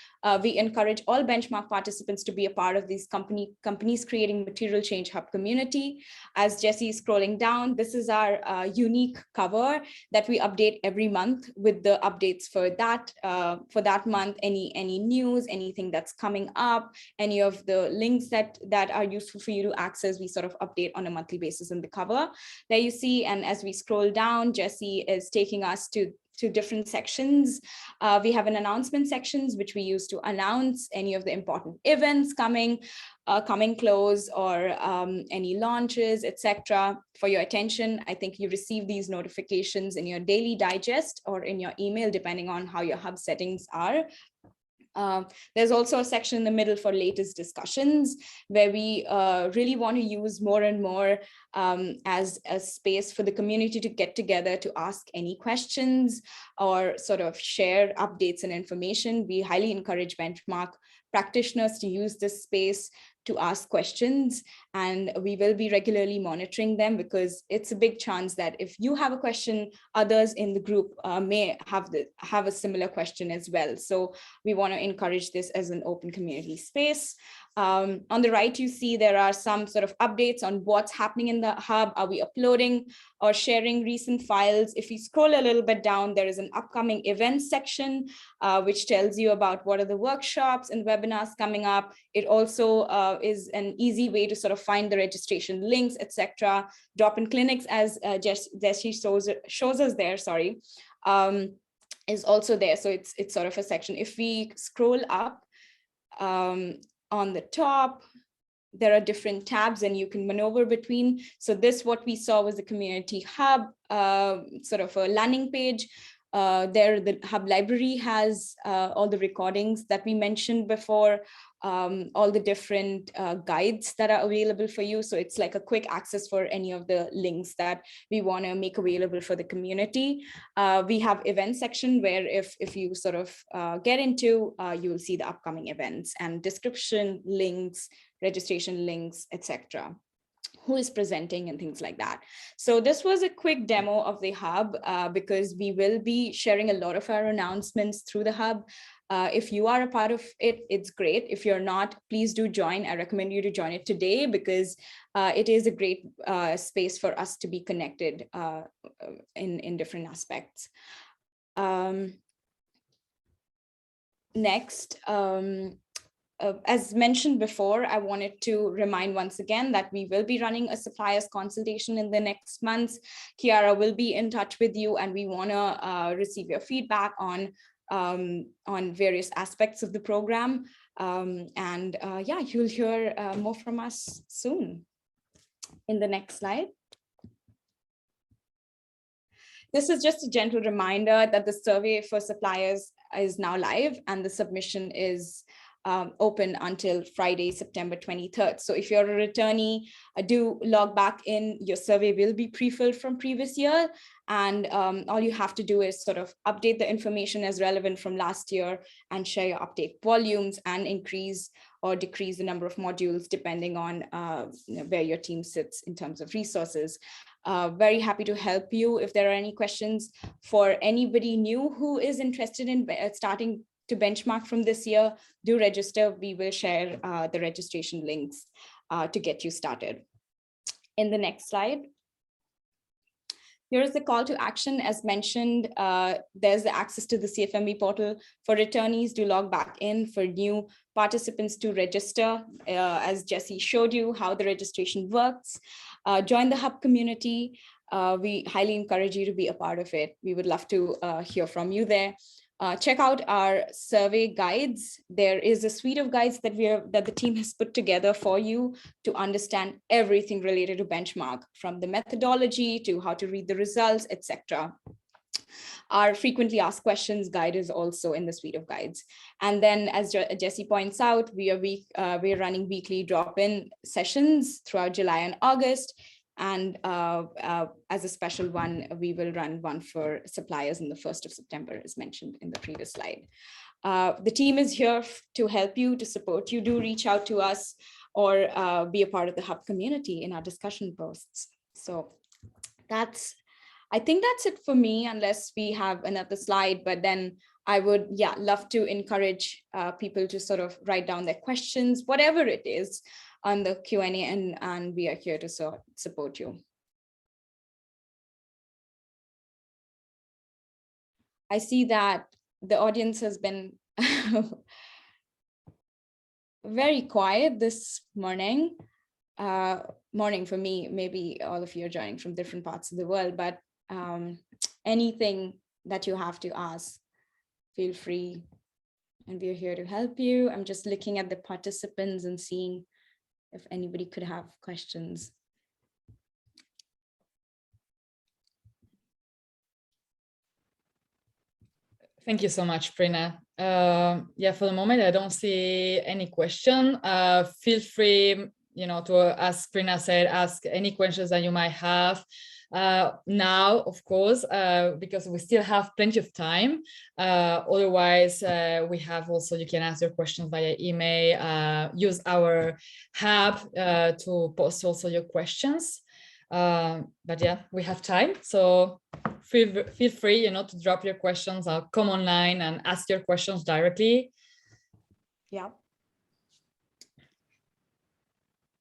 B: We encourage all benchmark participants to be a part of these companies creating material change hub community. As Jessie is scrolling down, this is our unique cover that we update every month with the updates for that month, any news, anything that's coming up, any of the links that are useful for you to access, we sort of update on a monthly basis in the cover. There you see, and as we scroll down, Jessie is taking us to different sections. We have an announcement sections, which we use to announce any of the important events coming close, or any launches, etc. For your attention, I think you receive these notifications in your daily digest or in your email, depending on how your hub settings are. There's also a section in the middle for latest discussions, where we really want to use more and more as a space for the community to get together to ask any questions or sort of share updates and information. We highly encourage benchmark practitioners to use this space to ask questions, and we will be regularly monitoring them, because it's a big chance that if you have a question, others in the group may have a similar question as well. So we want to encourage this as an open community space. On the right, you see there are some sort of updates on what's happening in the hub. Are we uploading or sharing recent files? If you scroll a little bit down, there is an upcoming events section, which tells you about what are the workshops and webinars coming up. It also is an easy way to sort of find the registration links, etc. Drop-in clinics, as Jesse shows us there, sorry, is also there. So it's sort of a section. If we scroll up, on the top, there are different tabs and you can maneuver between. So this, what we saw was the community hub, sort of a landing page. There, the hub library has all the recordings that we mentioned before, all the different guides that are available for you. So it's like a quick access for any of the links that we want to make available for the community. We have event section where if you sort of get into, you will see the upcoming events and description links, registration links, etc. Who is presenting and things like that. So this was a quick demo of the hub, because we will be sharing a lot of our announcements through the hub. If you are a part of it, it's great. If you're not, please do join. I recommend you to join it today, because it is a great space for us to be connected in different aspects. Next, as mentioned before, I wanted to remind once again that we will be running a suppliers consultation in the next months. Kiara will be in touch with you, and we want to receive your feedback on various aspects of the program. Yeah, you'll hear more from us soon. In the next slide. This is just a gentle reminder that the survey for suppliers is now live, and the submission is open until Friday, September 23rd. So if you're a returnee, do log back in. Your survey will be pre-filled from previous year, and all you have to do is sort of update the information as relevant from last year and share your uptake volumes and increase or decrease the number of modules depending on where your team sits in terms of resources. Very happy to help you if there are any questions. For anybody new who is interested in starting to benchmark from this year, do register. We will share the registration links to get you started. In the next slide. Here is the call to action. As mentioned, there's the access to the CFMB portal. For returnees, do log back in. For new participants, to register. As Jesse showed you how the registration works. Join the hub community. We highly encourage you to be a part of it. We would love to hear from you there. Check out our survey guides. There is a suite of guides that the team has put together for you to understand everything related to benchmark, from the methodology to how to read the results, etc. Our frequently asked questions guide is also in the suite of guides. And then, as Jesse points out, we are running weekly drop-in sessions throughout July and August. And as a special one, we will run one for suppliers on the 1st of September, as mentioned in the previous slide. The team is here to help you, to support you. Do reach out to us or be a part of the hub community in our discussion posts. So I think that's it for me, unless we have another slide, but then I would, love to encourage people to sort of write down their questions, whatever it is, on the Q&A, and we are here to support you. I see that the audience has been very quiet this morning. Morning for me, maybe all of you are joining from different parts of the world, but anything that you have to ask, feel free, and we're here to help you. I'm just looking at the participants and seeing if anybody could have questions.
E: Thank you so much, Prina. For the moment, I don't see any question. Feel free, as Prina said, ask any questions that you might have. Now, of course, because we still have plenty of time. Otherwise, we have also, you can ask your questions via email, use our hub to post also your questions. But yeah, we have time. So feel free, to drop your questions or come online and ask your questions directly.
B: Yeah.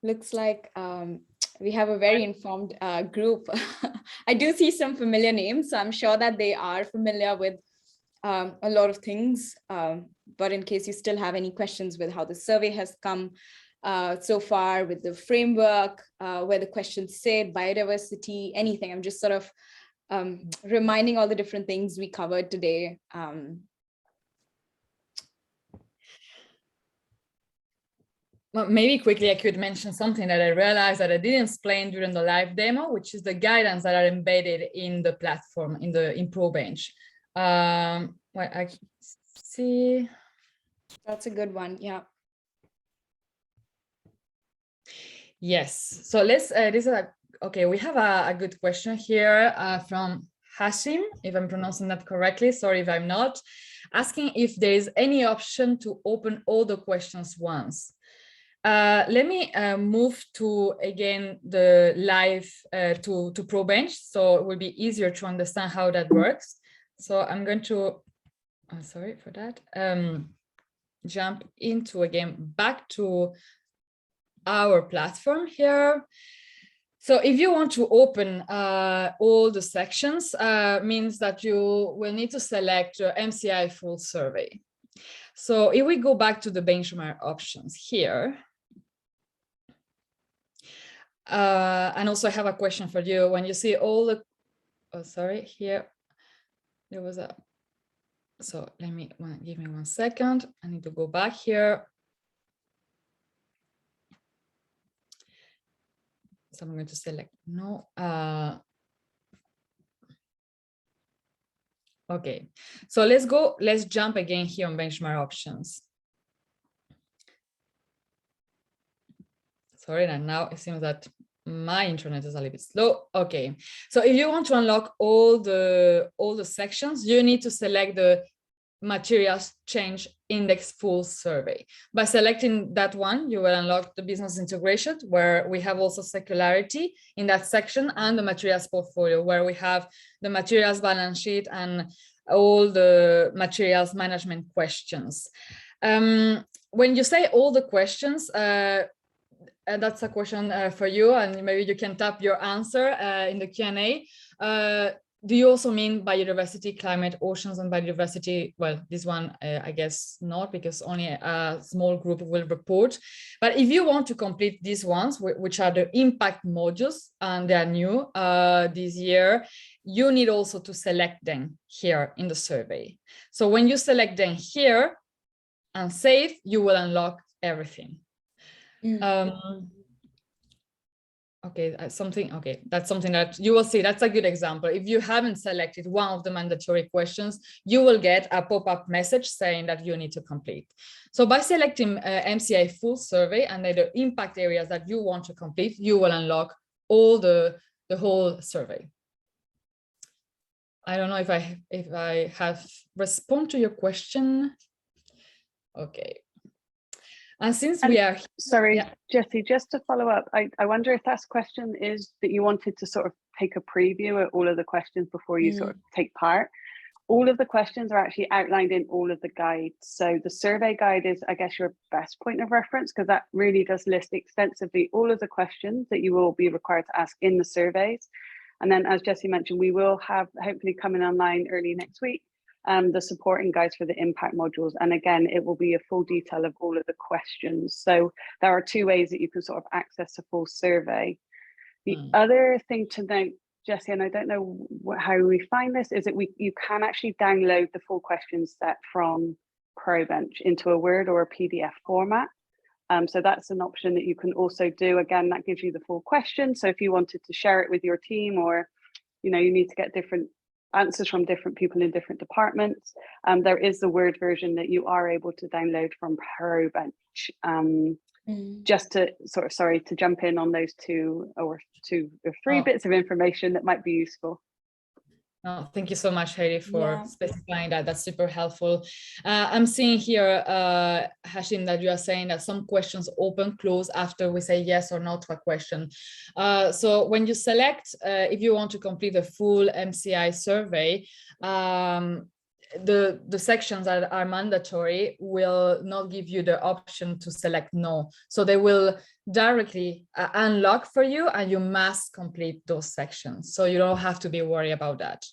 B: Looks like we have a very informed group. I do see some familiar names, so I'm sure that they are familiar with a lot of things. But in case you still have any questions with how the survey has come so far, with the framework, where the questions sit, biodiversity, anything, I'm just sort of reminding all the different things we covered today.
E: Well, maybe quickly I could mention something that I realized that I didn't explain during the live demo, which is the guidance that are embedded in the platform, in ProBench. Well, I see.
B: That's a good one. Yeah.
E: Yes. So let's. Okay. We have a good question here from Hashim, if I'm pronouncing that correctly. Sorry if I'm not. Asking if there is any option to open all the questions once. Let me move to, again, the live to ProBench, so it will be easier to understand how that works. So I'm going to, sorry for that, jump into, again, back to our platform here. So if you want to open all the sections, means that you will need to select your MCI full survey. So if we go back to the benchmark options here, and also I have a question for you. When you see all the, oh, sorry, here, there was a, so give me 1 second. I need to go back here. So I'm going to select no. Okay, so let's jump again here on benchmark options. Sorry, and now it seems that my internet is a little bit slow. Okay, so if you want to unlock all the sections, you need to select the materials change index full survey. By selecting that one, you will unlock the business integration, where we have also circularity in that section, and the materials portfolio, where we have the materials balance sheet and all the materials management questions. When you say all the questions, that's a question for you, and maybe you can tap your answer in the Q&A. Do you also mean biodiversity, climate, oceans, and biodiversity? Well, this one, I guess not, because only a small group will report. But if you want to complete these ones, which are the impact modules, and they are new this year, you need also to select them here in the survey. So when you select them here and save, you will unlock everything. Okay, that's something that you will see. That's a good example. If you haven't selected one of the mandatory questions, you will get a pop-up message saying that you need to complete. So by selecting MCI full survey and the impact areas that you want to complete, you will unlock all the whole survey. I don't know if I have responded to your question. Okay. And since we are...
D: Sorry,
E: yeah.
D: Jessie, just to follow up, I wonder if that question is that you wanted to sort of take a preview at all of the questions before you sort of take part. All of the questions are actually outlined in all of the guides. So the survey guide is, I guess, your best point of reference, because that really does list extensively all of the questions that you will be required to ask in the surveys. And then, as Jessie mentioned, we will have, hopefully coming online early next week, the supporting guides for the impact modules. And again, it will be a full detail of all of the questions. So there are two ways that you can sort of access a full survey. The other thing to note, Jessie, and I don't know how we find this, is that you can actually download the full question set from ProBench into a Word or a PDF format. So that's an option that you can also do. Again, that gives you the full question. So if you wanted to share it with your team, or you need to get different answers from different people in different departments, there is the Word version that you are able to download from ProBench. just to sorry to jump in on those two or three
E: Oh.
D: bits of information that might be useful.
E: Oh, thank you so much, Hayley, for
B: Yeah.
E: specifying that. That's super helpful. I'm seeing here, Hashim, that you are saying that some questions open, close after we say yes or no to a question. So when you select, if you want to complete the full MCI survey, the sections that are mandatory will not give you the option to select no. So they will directly unlock for you, and you must complete those sections. So you don't have to be worried about that.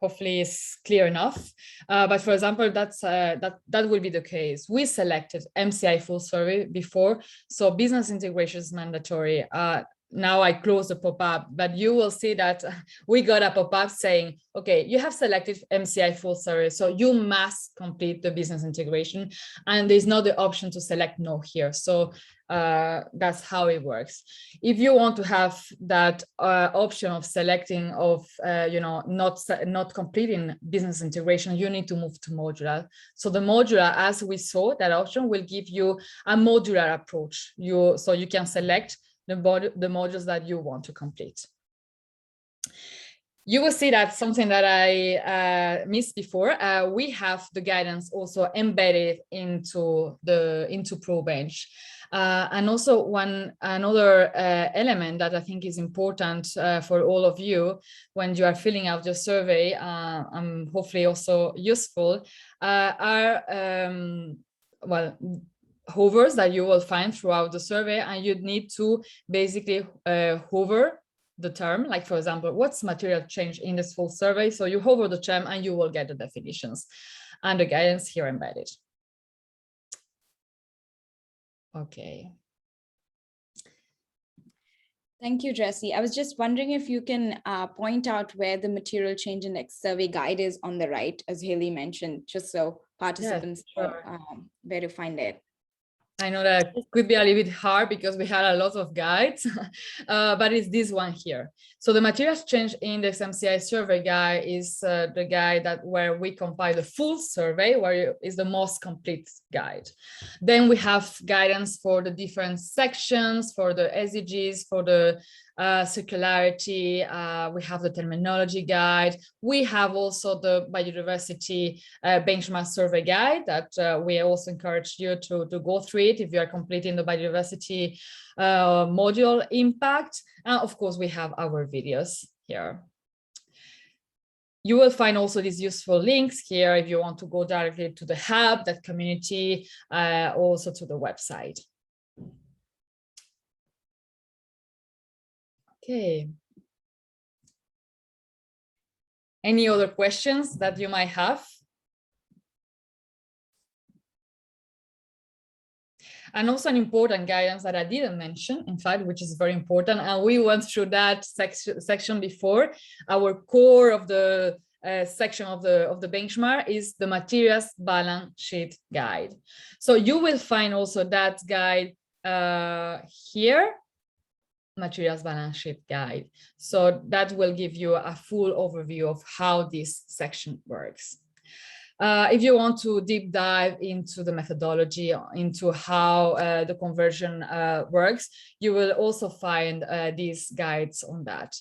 E: Hopefully it's clear enough. But for example, that will be the case. We selected MCI full survey before, so business integration is mandatory. Now I close the pop-up, but you will see that we got a pop-up saying, okay, you have selected MCI full survey, so you must complete the business integration, and there's not the option to select no here. So that's how it works. If you want to have that option of selecting of not completing business integration, you need to move to modular. So the modular, as we saw, that option will give you a modular approach. So you can select the modules that you want to complete. You will see that something that I missed before, we have the guidance also embedded into ProBench. And also another element that I think is important for all of you when you are filling out your survey, and hopefully also useful, are hovers that you will find throughout the survey, and you need to basically hover the term, like for example, what's material change in this full survey? So you hover the term and you will get the definitions and the guidance here embedded. Okay.
B: Thank you, Jessie. I was just wondering if you can point out where the material change index survey guide is on the right, as Hayley mentioned, just so participants know where to find it.
E: I know that could be a little bit hard because we had a lot of guides, but it's this one here. So the materials change index MCI survey guide is the guide where we compile the full survey, where is the most complete guide. Then we have guidance for the different sections, for the SDGs, for the circularity, we have the terminology guide. We have also the biodiversity benchmark survey guide that we also encourage you to go through it if you are completing the biodiversity module impact. And of course, we have our videos here. You will find also these useful links here if you want to go directly to the hub, that community, also to the website. Okay. Any other questions that you might have? And also an important guidance that I didn't mention, in fact, which is very important, and we went through that section before. Our core of the section of the benchmark is the materials balance sheet guide. So you will find also that guide here, materials balance sheet guide. So that will give you a full overview of how this section works. If you want to deep dive into the methodology, into how the conversion works, you will also find these guides on that.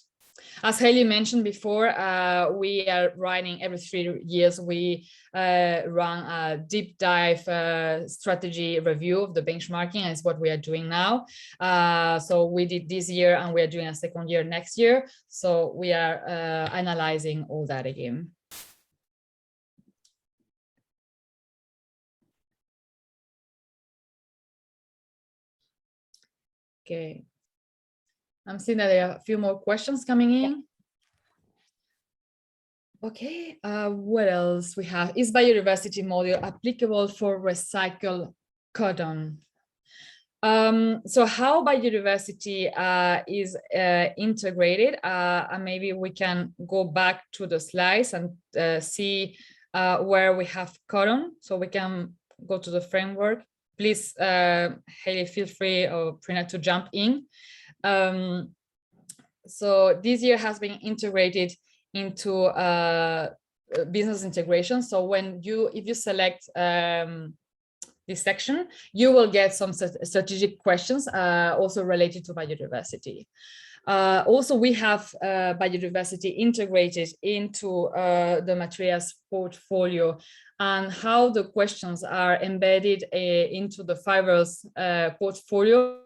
E: As Hayley mentioned before, we are running every 3 years, we run a deep dive strategy review of the benchmarking, and it's what we are doing now. So we did this year and we are doing a second year next year. So we are analyzing all that again. Okay. I'm seeing that there are a few more questions coming in. Okay, what else we have? Is biodiversity module applicable for recycled cotton? So how biodiversity is integrated, and maybe we can go back to the slides and see where we have cotton, so we can go to the framework. Please, Hayley, feel free, or Prina, to jump in. So this year has been integrated into business integration. So when if you select this section, you will get some strategic questions also related to biodiversity. Also, we have biodiversity integrated into the materials portfolio, and how the questions are embedded into the fibers portfolio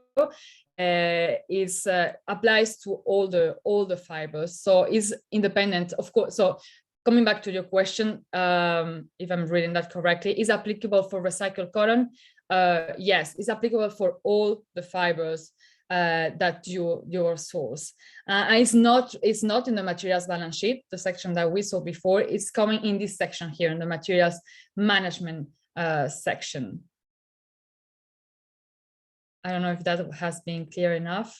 E: applies to all the fibers. So is independent, of course. So coming back to your question, if I'm reading that correctly, is applicable for recycled cotton? Yes, it's applicable for all the fibers that you source. It's not in the materials balance sheet, the section that we saw before. It's coming in this section here in the materials management section. I don't know if that has been clear enough.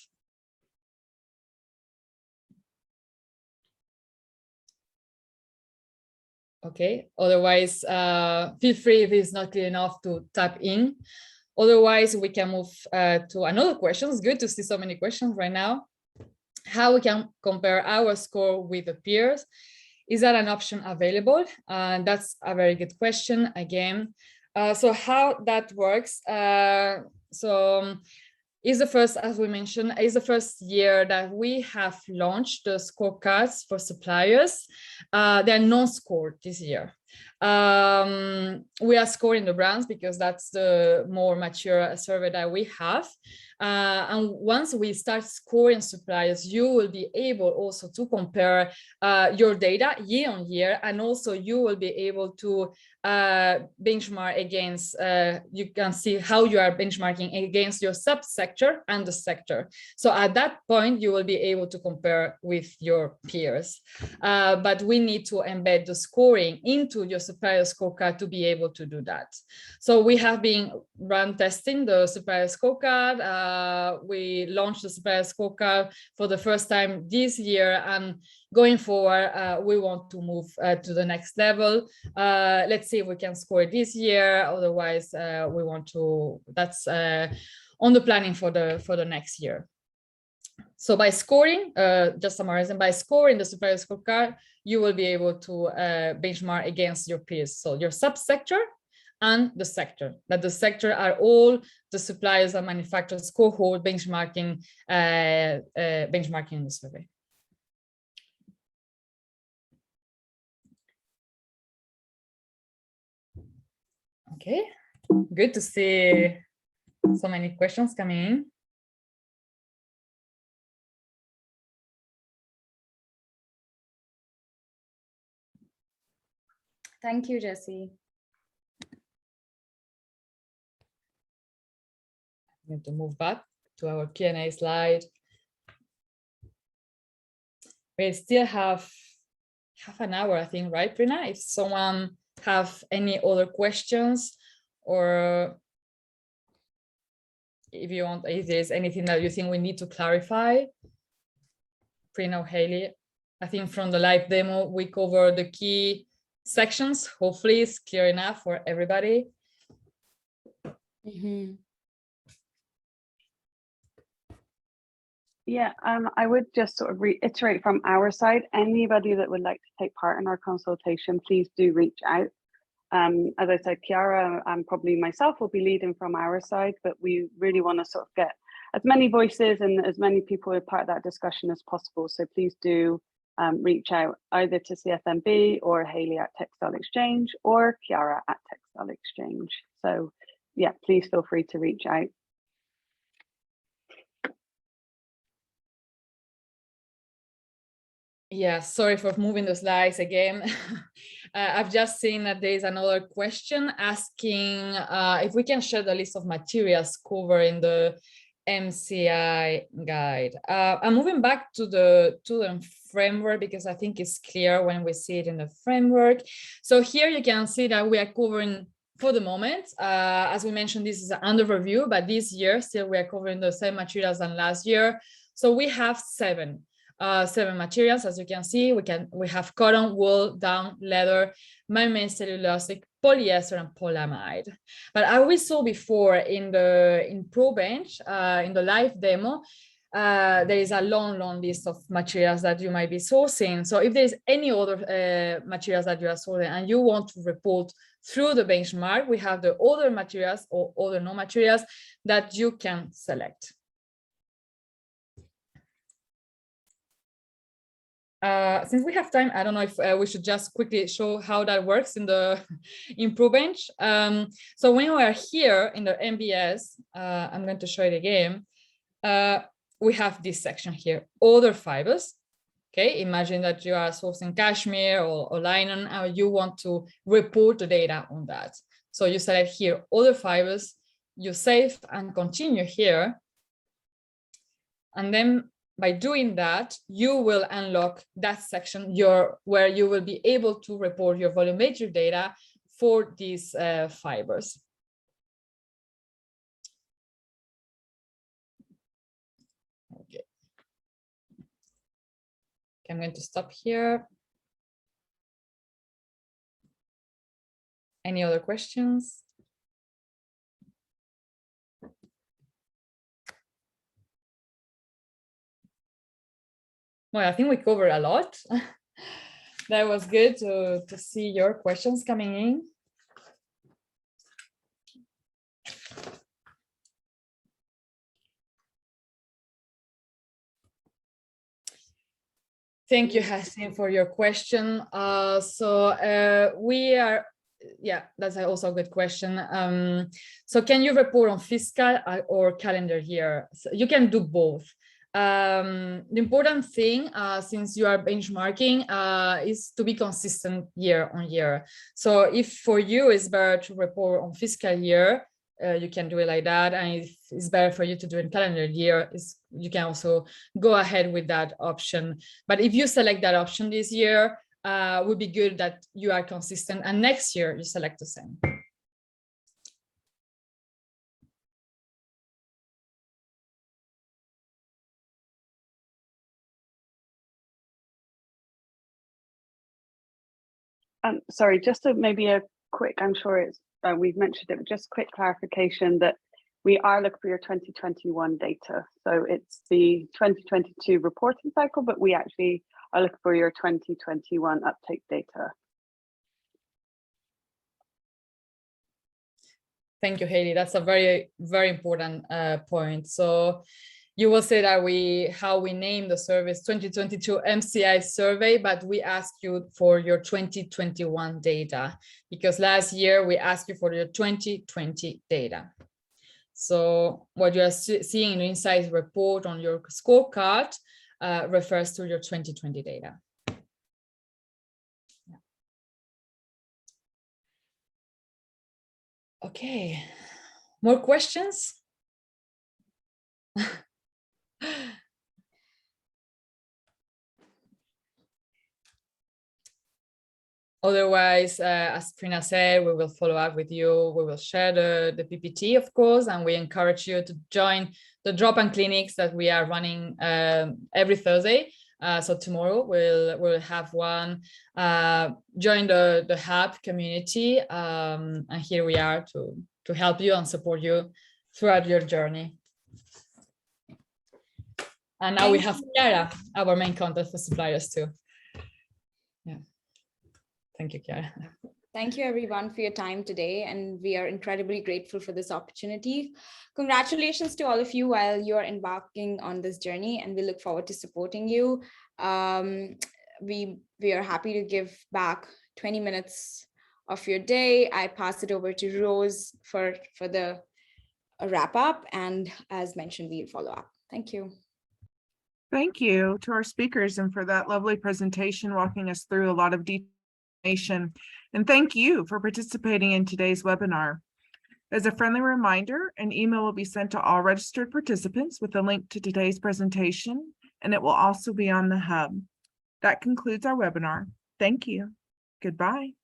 E: Okay, otherwise, feel free if it's not clear enough to type in. Otherwise, we can move to another question. It's good to see so many questions right now. How we can compare our score with the peers? Is that an option available? That's a very good question again. So how that works? Is the first, as we mentioned, is the first year that we have launched the scorecards for suppliers. They're non-scored this year. We are scoring the brands because that's the more mature survey that we have. And once we start scoring suppliers, you will be able also to compare your data year on year, and also you will be able to benchmark against, you can see how you are benchmarking against your subsector and the sector. So at that point, you will be able to compare with your peers. But we need to embed the scoring into your supplier scorecard to be able to do that. So we have been testing the supplier scorecard. We launched the supplier scorecard for the first time this year, and going forward, we want to move to the next level. Let's see if we can score this year. Otherwise, we want to. That's on the planning for the next year. So by scoring, just summarizing, by scoring the supplier scorecard, you will be able to benchmark against your peers. So your subsector and the sector. That the sector are all the suppliers and manufacturers cohort benchmarking in the survey. Okay, good to see so many questions coming in.
B: Thank you, Jessie.
E: I'm going to move back to our Q&A slide. We still have half an hour, I think, right, Prina? If someone have any other questions, or if there's anything that you think we need to clarify, Prina or Hayley. I think from the live demo, we cover the key sections. Hopefully it's clear enough for everybody.
B: Mm-hmm.
D: Yeah, I would just sort of reiterate from our side, anybody that would like to take part in our consultation, please do reach out. As I said, Chiara and probably myself will be leading from our side, but we really want to sort of get as many voices and as many people as part of that discussion as possible. So please do reach out either to CFMB or Hayley at Textile Exchange or Chiara at Textile Exchange. So yeah, please feel free to reach out.
E: Yeah, sorry for moving the slides again. I've just seen that there is another question asking if we can share the list of materials covering the MCI guide. I'm moving back to the framework because I think it's clear when we see it in the framework. So here you can see that we are covering, for the moment, as we mentioned, this is under review, but this year still we are covering the same materials than last year. So we have seven materials. As you can see, we have cotton, wool, down, leather, man-made cellulosic, polyester, and polyamide. But as we saw before in ProBench, in the live demo, there is a long list of materials that you might be sourcing. So if there's any other materials that you are sourcing and you want to report through the benchmark, we have the other materials or other no materials that you can select. Since we have time, I don't know if we should just quickly show how that works in the in ProBench. So when we are here in the MBS, I'm going to show it again. We have this section here, other fibers. Okay, imagine that you are sourcing cashmere or linen, and you want to report the data on that. So you select here, other fibers, you save and continue here. And then by doing that, you will unlock that section where you will be able to report your volumetric data for these fibers. Okay. I'm going to stop here. Any other questions? Well, I think we covered a lot. That was good to see your questions coming in. Thank you, Hassan, for your question. We are, yeah, that's also a good question. So can you report on fiscal or calendar year? So you can do both. The important thing, since you are benchmarking, is to be consistent year on year. So if for you it's better to report on fiscal year, you can do it like that. And if it's better for you to do it in calendar year, you can also go ahead with that option. But if you select that option this year, would be good that you are consistent, and next year you select the same.
D: Sorry, just maybe a quick, I'm sure it's, we've mentioned it, but just quick clarification that we are looking for your 2021 data. So it's the 2022 reporting cycle, but we actually are looking for your 2021 uptake data.
E: Thank you, Hayley. That's a very, very important point. So you will say that how we name the service 2022 MCI survey, but we ask you for your 2021 data, because last year we asked you for your 2020 data. So what you are seeing in the insights report on your scorecard refers to your 2020 data. Yeah. Okay, more questions? Otherwise, as Prina said, we will follow up with you. We will share the PPT, of course, and we encourage you to join the drop-in clinics that we are running every Thursday. So tomorrow we'll have one. Join the Hub community, and here we are to help you and support you throughout your journey. And now we have Chiara, our main contact for suppliers too. Yeah. Thank you, Chiara.
B: Thank you, everyone, for your time today, and we are incredibly grateful for this opportunity. Congratulations to all of you while you are embarking on this journey, and we look forward to supporting you. We are happy to give back 20 minutes of your day. I pass it over to Rose for the wrap up, and as mentioned, we'll follow up. Thank you.
A: Thank you to our speakers and for that lovely presentation, walking us through a lot of detail. And thank you for participating in today's webinar. As a friendly reminder, an email will be sent to all registered participants with a link to today's presentation, and it will also be on the Hub. That concludes our webinar. Thank you. Goodbye.